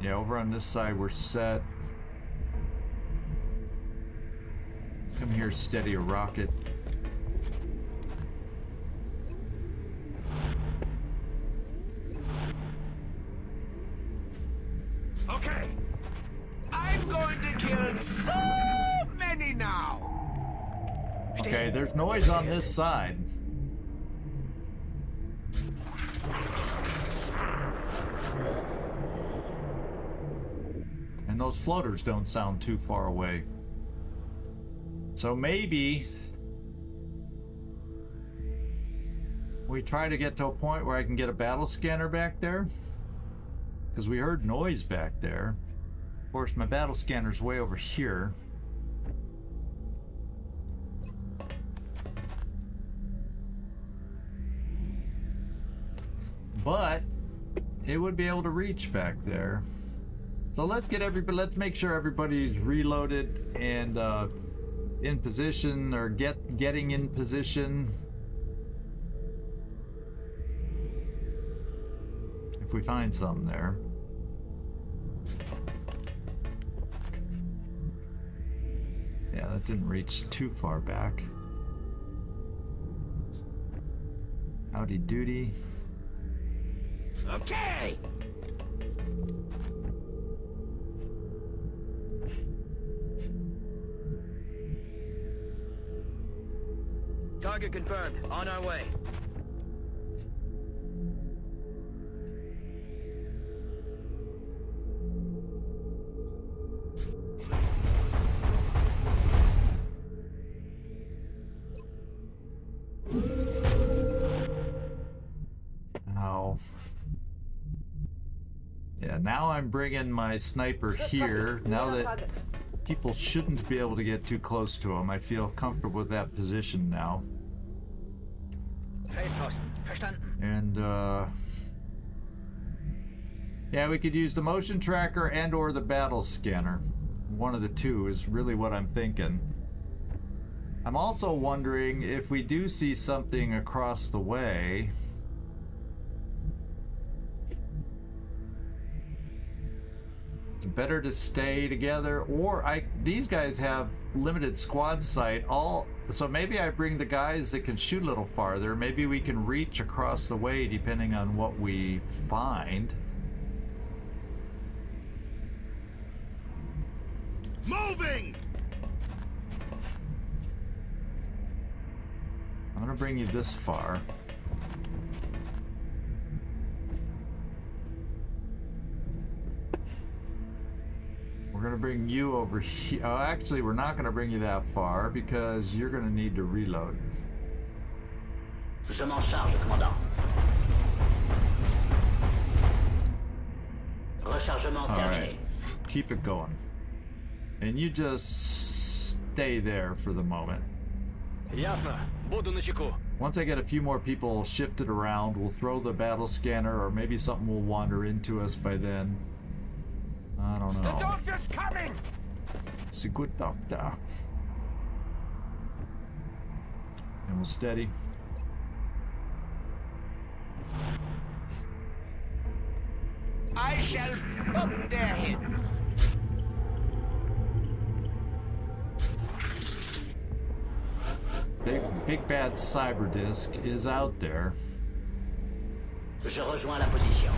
Yeah, over on this side we're set. Come here, steady a rocket. Okay. I'm going to kill so many now. Okay, there's noise on this side. And those floaters don't sound too far away. So maybe we try to get to a point where I can get a battle scanner back there. Because we heard noise back there. Of course, my battle scanner's way over here. But it would be able to reach back there. So let's make sure everybody's reloaded and in position, or getting in position. If we find some there. Yeah, that didn't reach too far back. Howdy doody. Okay. Target confirmed. On our way. Ow. Yeah, now I'm bringing my sniper here. Now that people shouldn't be able to get too close to him, I feel comfortable with that position now. And yeah, we could use the motion tracker and or the battle scanner. One of the two is really what I'm thinking. I'm also wondering if we do see something across the way. It's better to stay together, or these guys have limited squad sight. So maybe I bring the guys that can shoot a little farther. Maybe we can reach across the way depending on what we find. Moving. I'm gonna bring you this far. We're gonna bring you over here. Oh, actually, we're not gonna bring you that far because you're gonna need to reload. Je m'en charge, commandant. Rechargement terminé. Alright, keep it going. And you just stay there for the moment. Ясно. Буду начеку. Once I get a few more people shifted around, we'll throw the battle scanner, or maybe something will wander into us by then. I don't know. The doctor's coming. It's a good doctor. And we'll steady. I shall pop their heads. Big bad cyber disc is out there. Je rejoins la position.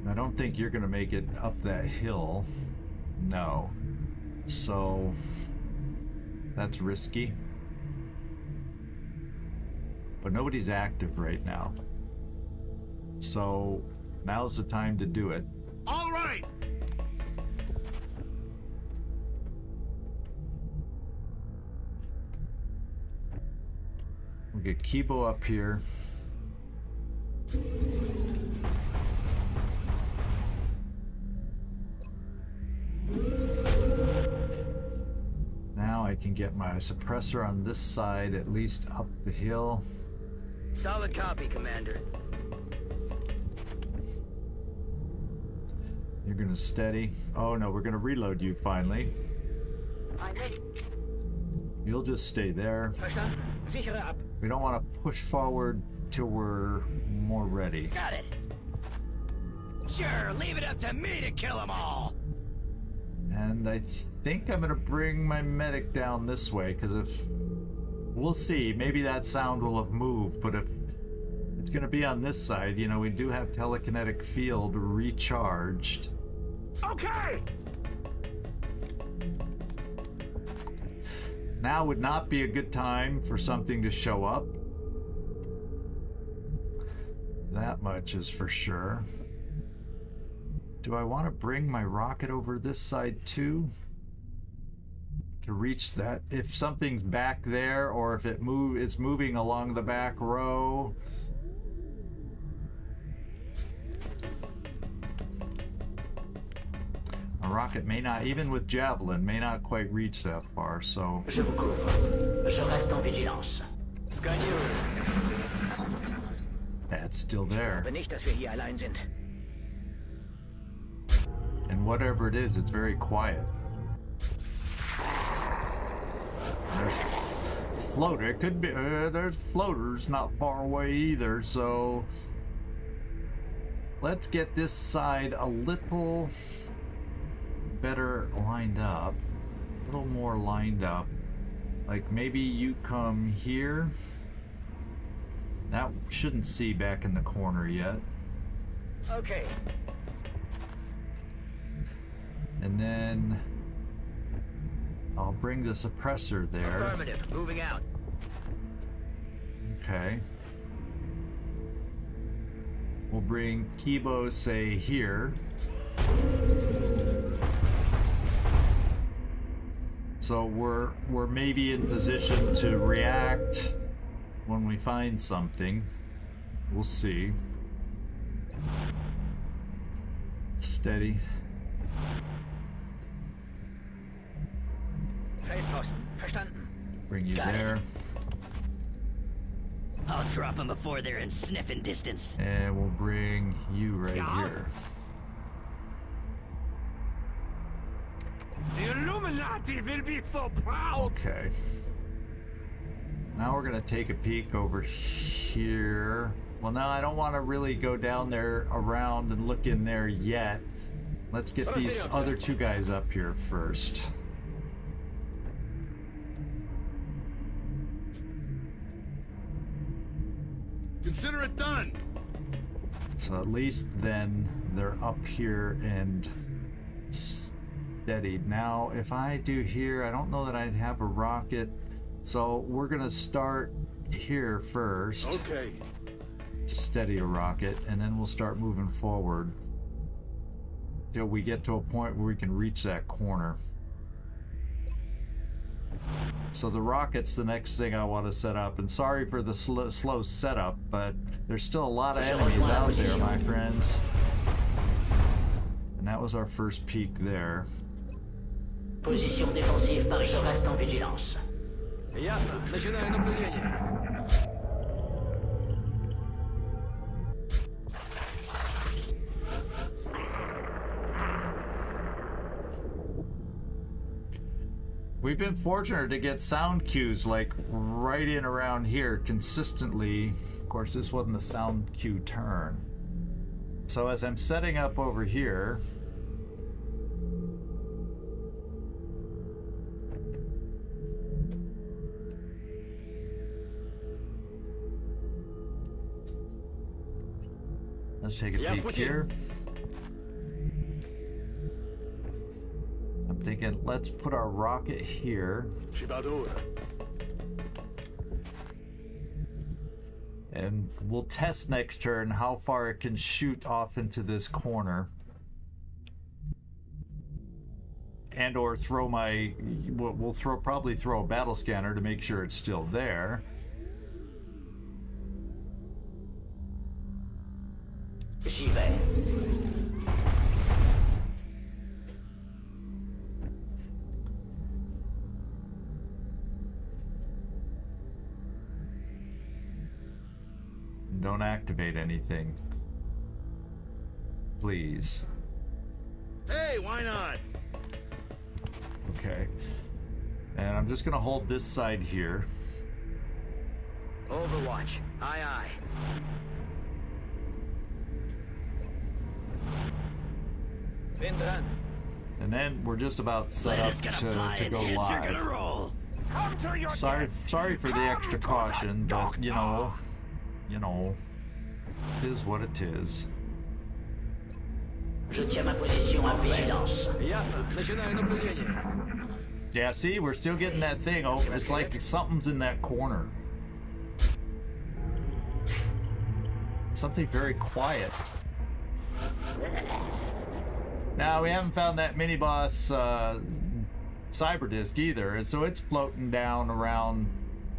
I don't think you're gonna make it up that hill. No. So that's risky. But nobody's active right now. So now's the time to do it. All right. We'll get Kibo up here. Now I can get my suppressor on this side, at least up the hill. Solid copy, Commander. You're gonna steady. Oh no, we're gonna reload you finally. I'm ready. You'll just stay there. Verstanden? Sichere ab. We don't want to push forward till we're more ready. Got it. Sure, leave it up to me to kill them all. And I think I'm gonna bring my medic down this way, because if... We'll see, maybe that sound will have moved, but if it's gonna be on this side, you know, we do have telekinetic field recharged. Okay. Now would not be a good time for something to show up. That much is for sure. Do I want to bring my rocket over this side too? To reach that? If something's back there, or if it's moving along the back row. A rocket may not, even with Javelin, may not quite reach that far, so... Je vous couvre. Je reste en vigilance. Skanieren. That's still there. Aber nicht, dass wir hier allein sind. And whatever it is, it's very quiet. There's floater. It could be. There's floaters not far away either. So let's get this side a little better lined up. A little more lined up. Like maybe you come here. That shouldn't see back in the corner yet. Okay. And then I'll bring the suppressor there. Affirmative. Moving out. Okay. We'll bring Kibo, say, here. So we're maybe in position to react when we find something. We'll see. Steady. Feldposten. Verstanden. Bring you Got it. there. I'll drop them before they're in sniffing distance. And we'll bring you right Yeah. here. The Illuminati will be so proud. Okay. Now we're gonna take a peek over here. Well, now I don't want to really go down there around and look in there yet. Let's get these other two guys up here first. Consider it done. So at least then they're up here and steadied. Now, if I do here, I don't know that I'd have a rocket. So we're gonna start here first. Okay. To steady a rocket, and then we'll start moving forward till we get to a point where we can reach that corner. So the rocket's the next thing I want to set up, and sorry for the slow setup, but there's still a lot of enemies out there, my friends. And that was our first peak there. Position défensive par je reste en vigilance. Ясно. Начинаю наблюдение. We've been fortunate to get sound cues like right in around here consistently. Of course, this wasn't the sound cue turn. So as I'm setting up over here, let's take a peek here. I'm thinking, let's put our rocket here. And we'll test next turn how far it can shoot off into this corner. And or throw my, we'll probably throw a battle scanner to make sure it's still there. J'y vais. Don't activate anything. Please. Hey, why not? Okay. And I'm just gonna hold this side here. Overwatch. Aye, aye. Vendrán. And then we're just about set up to go live. roll. Come to your Sorry for the extra caution, but you know, it is what it is. Je tiens ma position en vigilance. Ясно. Начинаю наблюдение. Yeah, see, we're still getting that thing. Oh, it's like something's in that corner. Something very quiet. Now, we haven't found that mini-boss cyber disc either, and so it's floating down around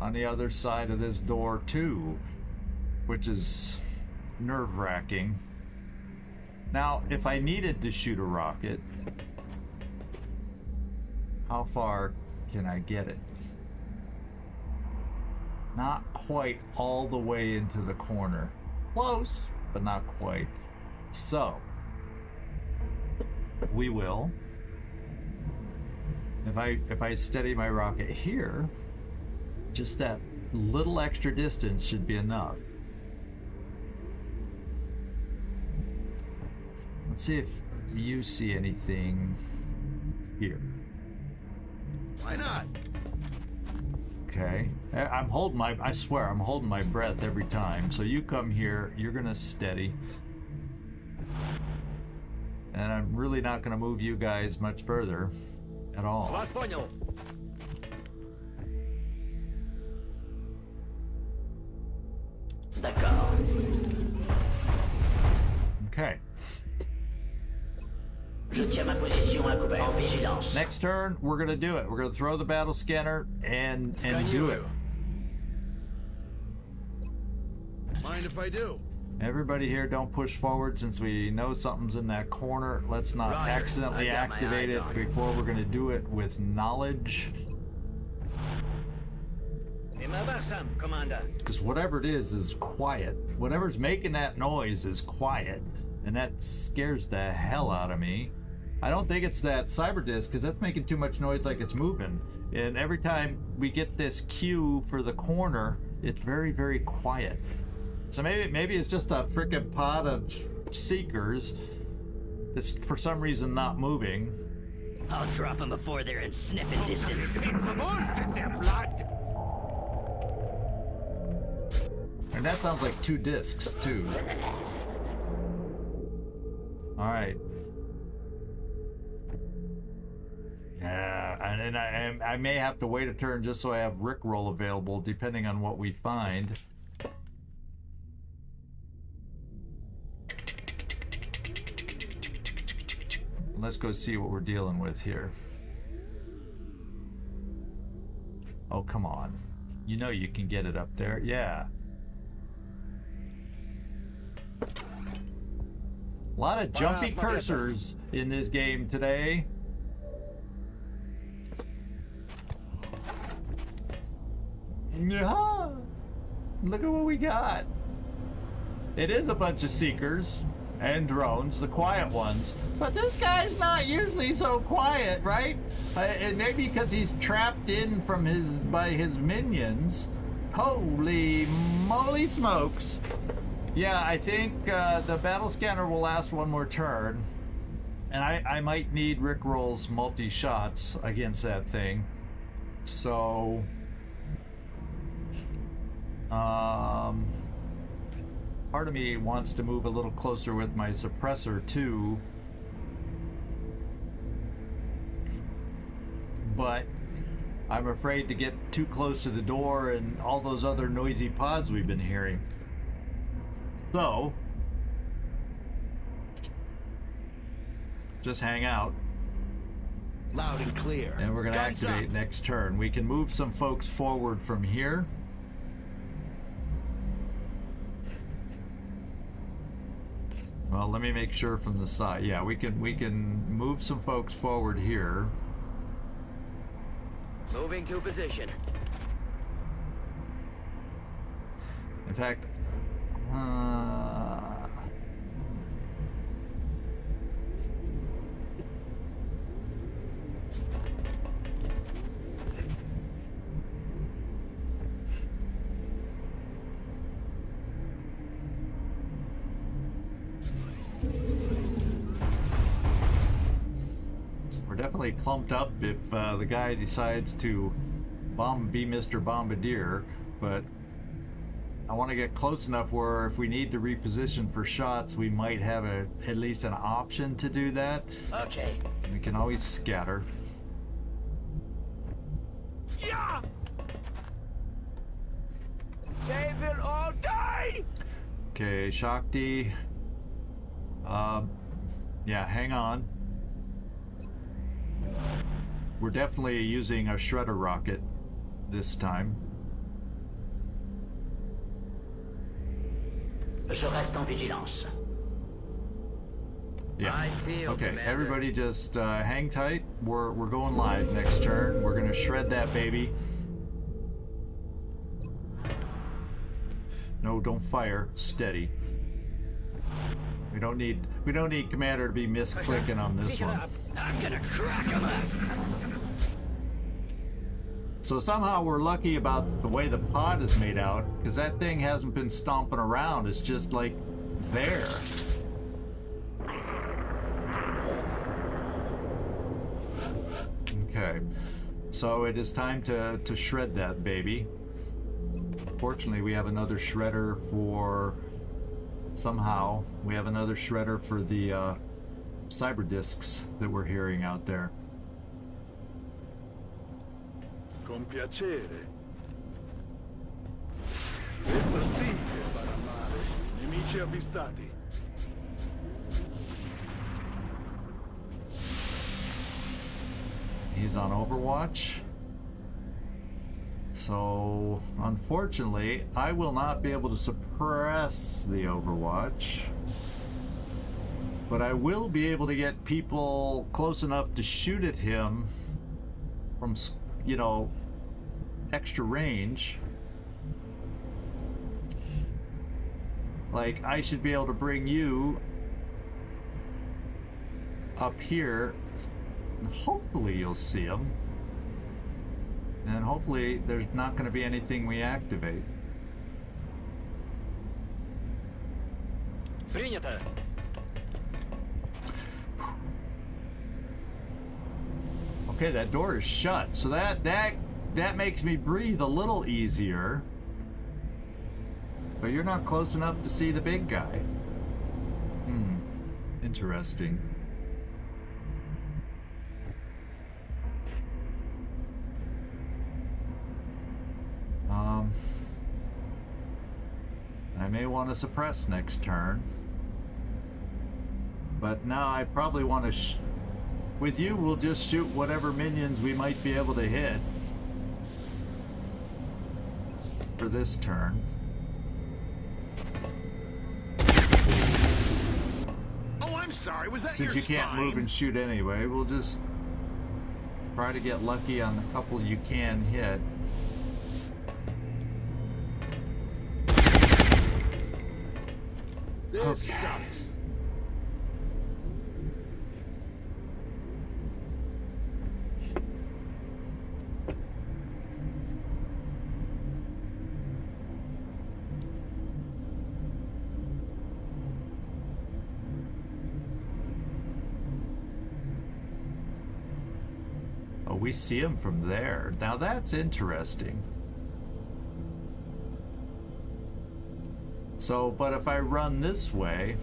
on the other side of this door too, which is nerve-wracking. Now, if I needed to shoot a rocket, how far can I get it? Not quite all the way into the corner. Close, but not quite. So, we will. If I steady my rocket here, just that little extra distance should be enough. Let's see if you see anything here. Why not? Okay. I swear, I'm holding my breath every time. So you come here, you're gonna steady. And I'm really not gonna move you guys much further at all. Вас понял. D'accord. Okay. Je tiens ma position à couvert en vigilance. Next turn, we're gonna do it. We're gonna throw the battle scanner and do it. Mind if I do? Everybody here, don't push forward since we know something's in that corner. Let's not Roger. accidentally I got my activate eyes it on it. before we're gonna do it with knowledge. Commander. Because whatever it is quiet. Whatever's making that noise is quiet. And that scares the hell out of me. I don't think it's that cyber disc because that's making too much noise like it's moving. And every time we get this cue for the corner, it's very, very quiet. So maybe it's just a freaking pod of seekers that's for some reason not moving. I'll drop them before they're in sniffing distance. It's the wolves with their blood. And that sounds like two discs too. All right. Yeah, and I may have to wait a turn just so I have Rickroll available, depending on what we find. Let's go see what we're dealing with here. Oh, come on. You know you can get it up there. Yeah. A lot of jumpy cursors in this game today. Yeah. Look at what we got. It is a bunch of seekers and drones, the quiet ones. But this guy's not usually so quiet, right? And maybe because he's trapped in from by his minions. Holy moly smokes. Yeah, I think the battle scanner will last one more turn. And I might need Rickroll's multi-shots against that thing. So... part of me wants to move a little closer with my suppressor too. But I'm afraid to get too close to the door and all those other noisy pods we've been hearing. So, just hang out. Loud and clear. And we're going to Guns activate up. next turn. We can move some folks forward from here. Well, let me make sure from the side. Yeah, we can move some folks forward here. Moving to position. In fact, we're definitely clumped up if the guy decides to be Mr. Bombardier, but I want to get close enough where if we need to reposition for shots, we might have at least an option to do that. Okay. We can always scatter. Yeah! They will all die! Okay, Shakti. Yeah, hang on. We're definitely using a shredder rocket this time. Je reste en vigilance. Yeah. Nice field, Okay, Commander. everybody just hang tight. We're going live next turn. We're gonna shred that baby. No, don't fire. Steady. We don't need Commander to be misclicking on this Take it one. up. I'm gonna crack him up. So somehow we're lucky about the way the pod is made out, because that thing hasn't been stomping around. It's just like there. Okay, so it is time to shred that baby. Fortunately, we have another shredder for... Somehow, we have another shredder for the cyber discs that we're hearing out there. Con piacere. Questo sì che farà male. Nemici avvistati. He's on Overwatch. So, unfortunately, I will not be able to suppress the Overwatch. But I will be able to get people close enough to shoot at him from, you know, extra range. Like, I should be able to bring you up here. And hopefully you'll see him. And hopefully there's not going to be anything we activate. Принято. Okay, that door is shut, so that makes me breathe a little easier. But you're not close enough to see the big guy. Interesting. I may want to suppress next turn. But now I probably want to... With you, we'll just shoot whatever minions we might be able to hit. For this turn. Oh, I'm sorry. Was that Since your you can't spine? move and shoot anyway, we'll just try to get lucky on the couple you can hit. This sucks. Oh, we see him from there. Now that's interesting. So, but if I run this way...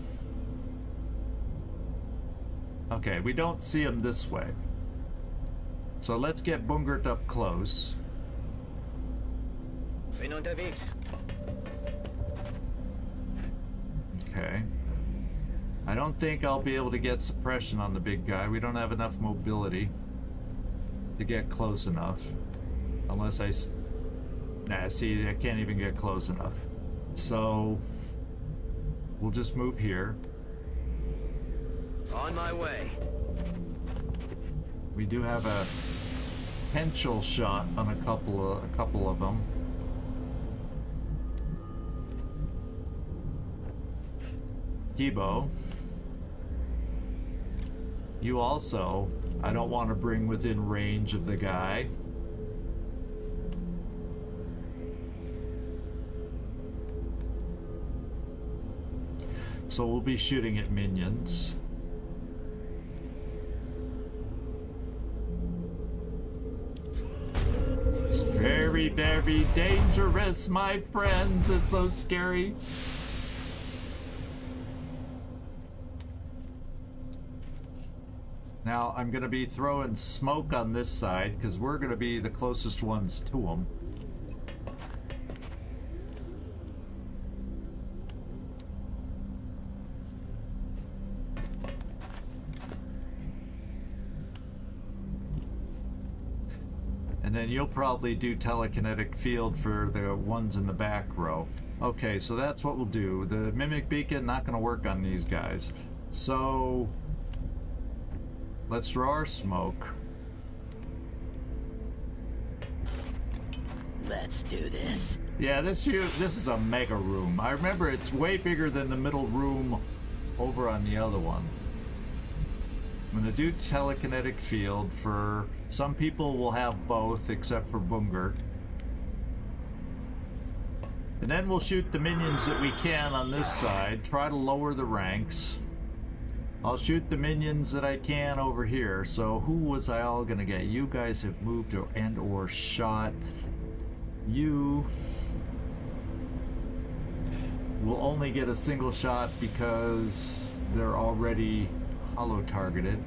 Okay, we don't see him this way. So let's get Bungert up close. Bin unterwegs. Okay. I don't think I'll be able to get suppression on the big guy. We don't have enough mobility to get close enough. Unless I... Nah, see, I can't even get close enough. So, we'll just move here. On my way. We do have a potential shot on a couple of them. Kibo. You also, I don't want to bring within range of the guy. So we'll be shooting at minions. It's very, very dangerous, my friends. It's so scary. Now, I'm going to be throwing smoke on this side because we're going to be the closest ones to them. And then you'll probably do telekinetic field for the ones in the back row. Okay, so that's what we'll do. The mimic beacon, not going to work on these guys. So let's throw our smoke. Let's do this. Yeah, this is a mega room. I remember it's way bigger than the middle room over on the other one. I'm gonna do telekinetic field for some people. Will have both except for Bungar. And then we'll shoot the minions that we can on this side. Try to lower the ranks. I'll shoot the minions that I can over here. So who was I all gonna get? You guys have moved or shot. You will only get a single shot because they're already hollow targeted.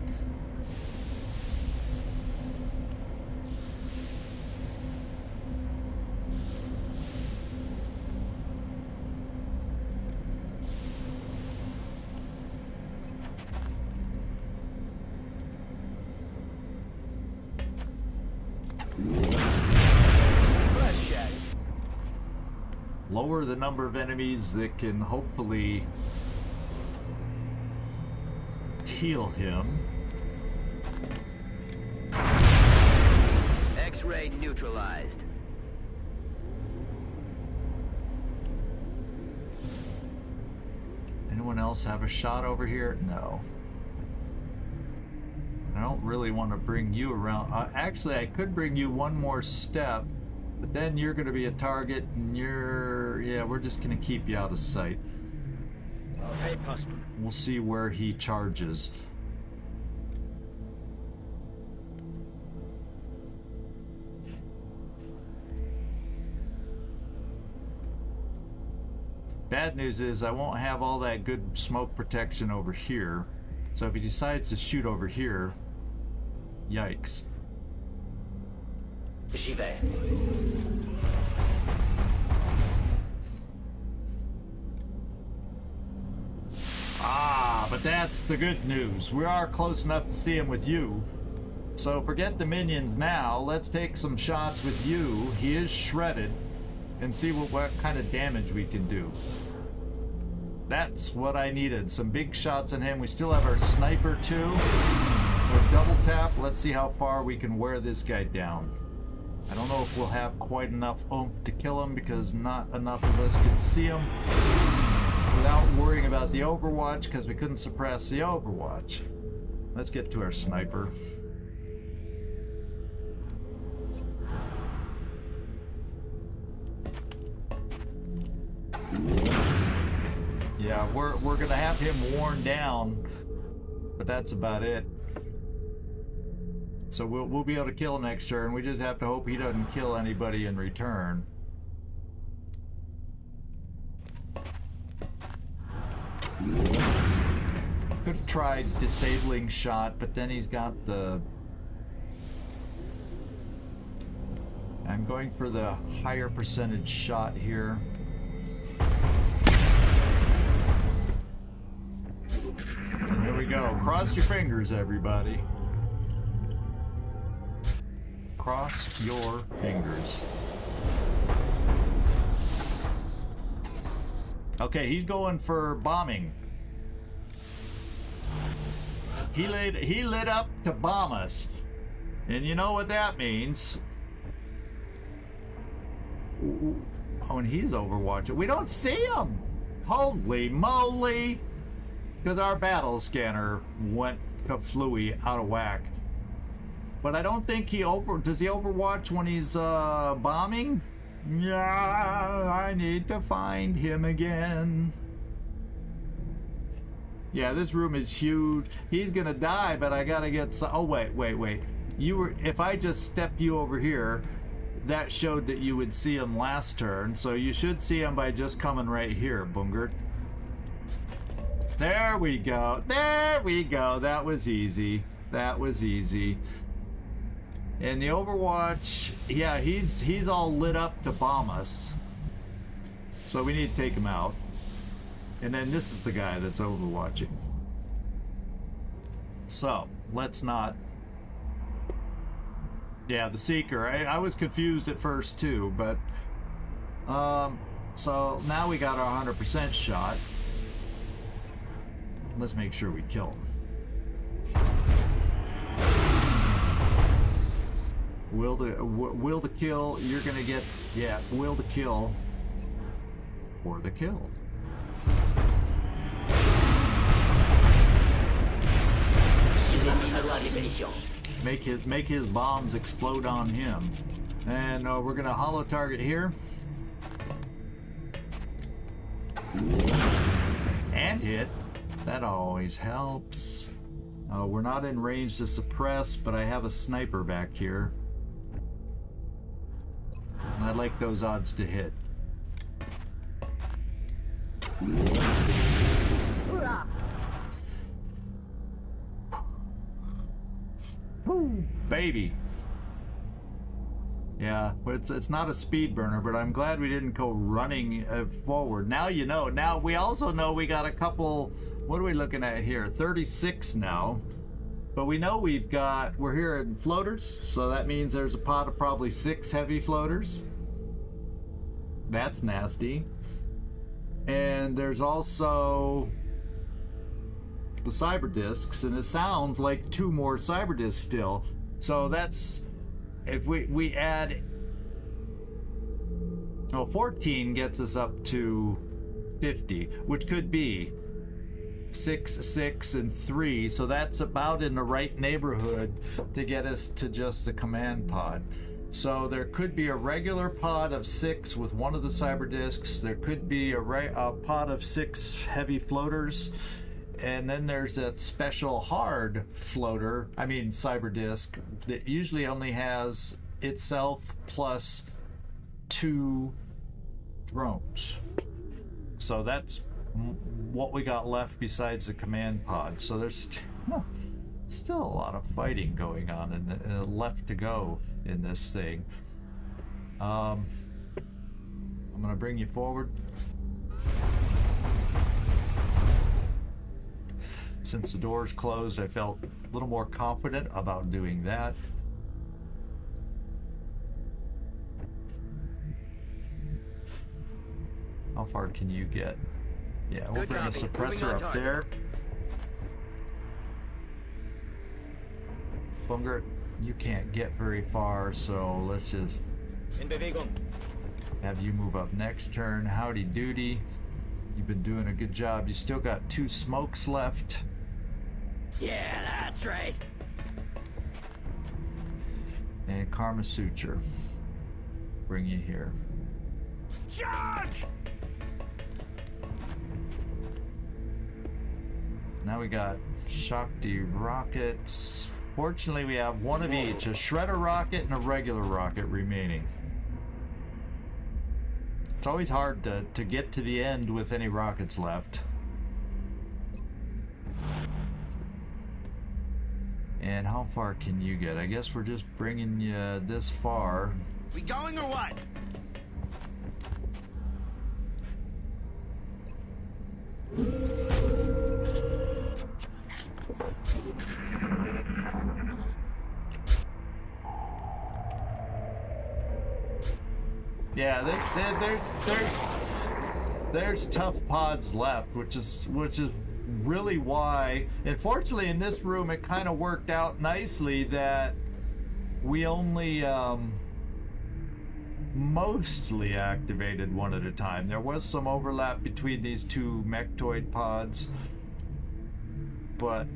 Lower the number of enemies that can hopefully heal him. X-ray neutralized. Anyone else have a shot over here? No. I don't really want to bring you around. Actually, I could bring you one more step, but then you're going to be a target, and yeah, we're just going to keep you out of sight. We'll see where he charges. Bad news is I won't have all that good smoke protection over here. So if he decides to shoot over here, yikes. J'y vais. Ah, but that's the good news. We are close enough to see him with you. So forget the minions now. Let's take some shots with you. He is shredded. And see what kind of damage we can do. That's what I needed. Some big shots on him. We still have our sniper too. With double tap, let's see how far we can wear this guy down. I don't know if we'll have quite enough oomph to kill him because not enough of us could see him without worrying about the overwatch because we couldn't suppress the overwatch. Let's get to our sniper. Yeah, we're gonna have him worn down, but that's about it. So we'll be able to kill next turn. We just have to hope he doesn't kill anybody in return. Could have tried disabling shot, but then he's got the... I'm going for the higher percentage shot here. And here we go. Cross your fingers, everybody. Cross your fingers. Okay, he's going for bombing. He lit up to bomb us. And you know what that means. Oh, and he's overwatching. We don't see him! Holy moly! Because our battle scanner went kaflooey out of whack. But I don't think does he overwatch when he's bombing? Yeah, I need to find him again. Yeah, this room is huge. He's gonna die, but I gotta get oh, wait. If I just step you over here, that showed that you would see him last turn, so you should see him by just coming right here, Bungert. There we go. There we go. That was easy. That was easy. And the Overwatch, yeah, he's all lit up to bomb us. So we need to take him out. And then this is the guy that's overwatching. So, let's not... Yeah, the Seeker. I was confused at first too, but... so now we got our 100% shot. Let's make sure we kill him. Will to kill, you're gonna get... Yeah, will to kill. Or the kill. Make his bombs explode on him. And we're gonna holo target here. And hit. That always helps. We're not in range to suppress, but I have a sniper back here. And I'd like those odds to hit. Woo, baby. Yeah, but it's not a speed burner, but I'm glad we didn't go running forward. Now you know. Now we also know we got a couple, what are we looking at here? 36 now. But we know we're here in floaters, so that means there's a pot of probably 6 heavy floaters. That's nasty. And there's also the cyber discs, and it sounds like 2 more cyber discs still. So that's, if we add, 14 gets us up to 50, which could be 6, 6, and 3. So that's about in the right neighborhood to get us to just the command pod. So there could be a regular pod of 6 with one of the cyber discs. There could be a pod of 6 heavy floaters. And then there's that special hard floater, cyber disc, that usually only has itself plus 2 drones. So that's what we got left besides the command pod. So there's still a lot of fighting going on and left to go in this thing. I'm gonna bring you forward. Since the door's closed, I felt a little more confident about doing that. How far can you get? Yeah, we'll bring a suppressor up there. Bunger, you can't get very far, so let's just have you move up next turn. Howdy doody. You've been doing a good job. You still got 2 smokes left. Yeah, that's right. And Karma Suture. Bring you here. Charge! Now we got Shakti rockets. Fortunately, we have one of each, a shredder rocket and a regular rocket remaining. It's always hard to get to the end with any rockets left. And how far can you get? I guess we're just bringing you this far. We going or what? Yeah, there's tough pods left, which is really why. Unfortunately, in this room, it kind of worked out nicely that we only mostly activated one at a time. There was some overlap between these two mechtoid pods, but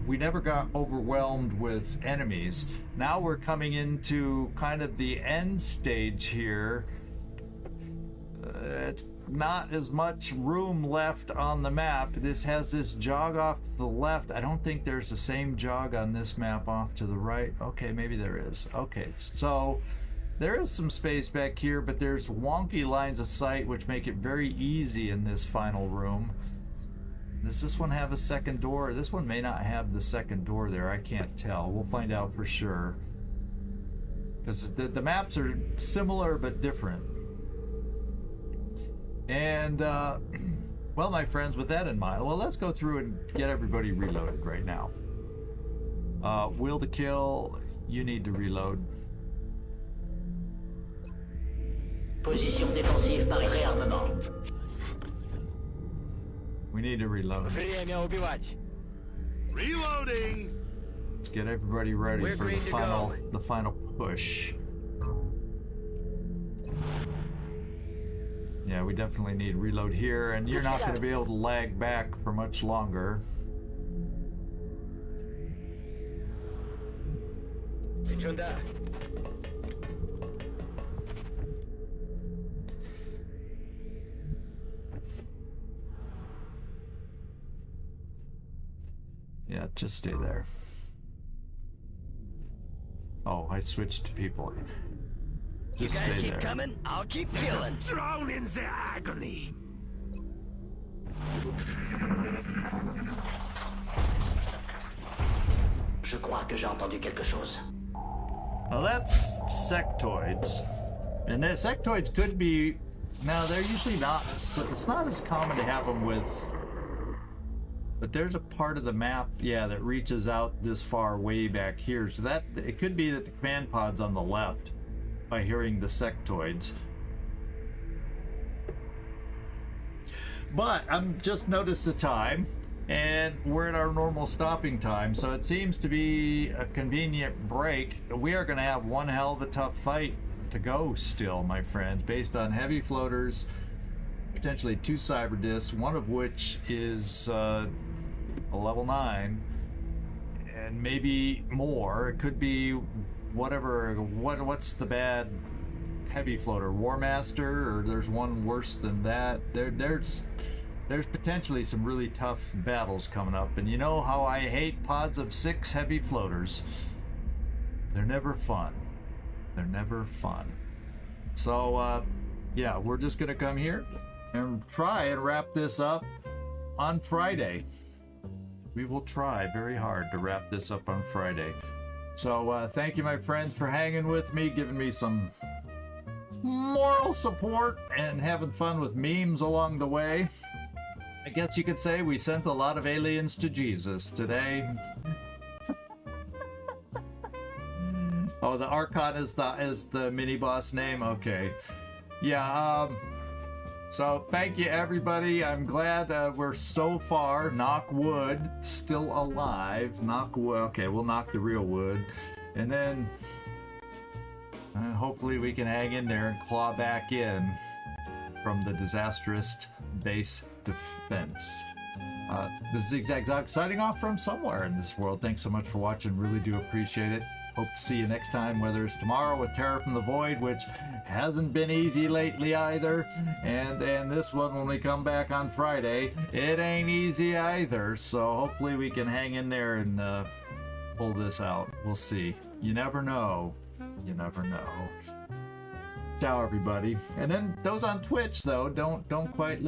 we never got overwhelmed with enemies. Now we're coming into kind of the end stage here. It's not as much room left on the map. This has this jog off to the left. I don't think there's the same jog on this map off to the right. Okay, maybe there is. Okay, so there is some space back here, but there's wonky lines of sight which make it very easy in this final room. Does this one have a second door? This one may not have the second door there. I can't tell. We'll find out for sure. Because the maps are similar but different. And, well, my friends, with that in mind, well, let's go through and get everybody reloaded right now. Wheel to kill, you need to reload. Position défensive par réarmement. We need to reload. Время убивать. Reloading! Let's get everybody ready We're for green to the final push. Yeah, we definitely need reload here, and you're not going to be able to lag back for much longer. Чудо. Yeah, just stay there. Oh, I switched to people. You Just guys stay keep there. coming, I'll keep killing. Drown in the agony. Je crois que j'ai entendu quelque chose. Well, that's sectoids. And the sectoids could be... Now, they're usually not... It's not as common to have them with... But there's a part of the map, yeah, that reaches out this far way back here. So that... It could be that the command pod's on the left by hearing the sectoids. But I'm just noticed the time, and we're at our normal stopping time, so it seems to be a convenient break. We are going to have one hell of a tough fight to go still, my friends, based on heavy floaters, potentially 2 cyber discs, one of which is a level 9, and maybe more. It could be whatever. What's the bad heavy floater? War Master, or there's one worse than that. There's potentially some really tough battles coming up, and you know how I hate pods of 6 heavy floaters. They're never fun. They're never fun. So yeah, we're just gonna come here and try and wrap this up on Friday. We will try very hard to wrap this up on Friday. So thank you, my friends, for hanging with me, giving me some moral support and having fun with memes along the way. I guess you could say we sent a lot of aliens to Jesus today. Oh, the Archon is the mini boss name. Okay, yeah. So thank you, everybody. I'm glad we're so far, knock wood, still alive. Knock wood. Okay, we'll knock the real wood, and then hopefully we can hang in there and claw back in from the disastrous base defense. This is Zigzag signing off from somewhere in this world. Thanks so much for watching. Really do appreciate it. Hope to see you next time, whether it's tomorrow with Terror from the Void, which hasn't been easy lately either, and this one when we come back on Friday, it ain't easy either. So hopefully we can hang in there and pull this out. We'll see. You never know. You never know. Ciao, everybody. And then those on Twitch, though, don't quite leave.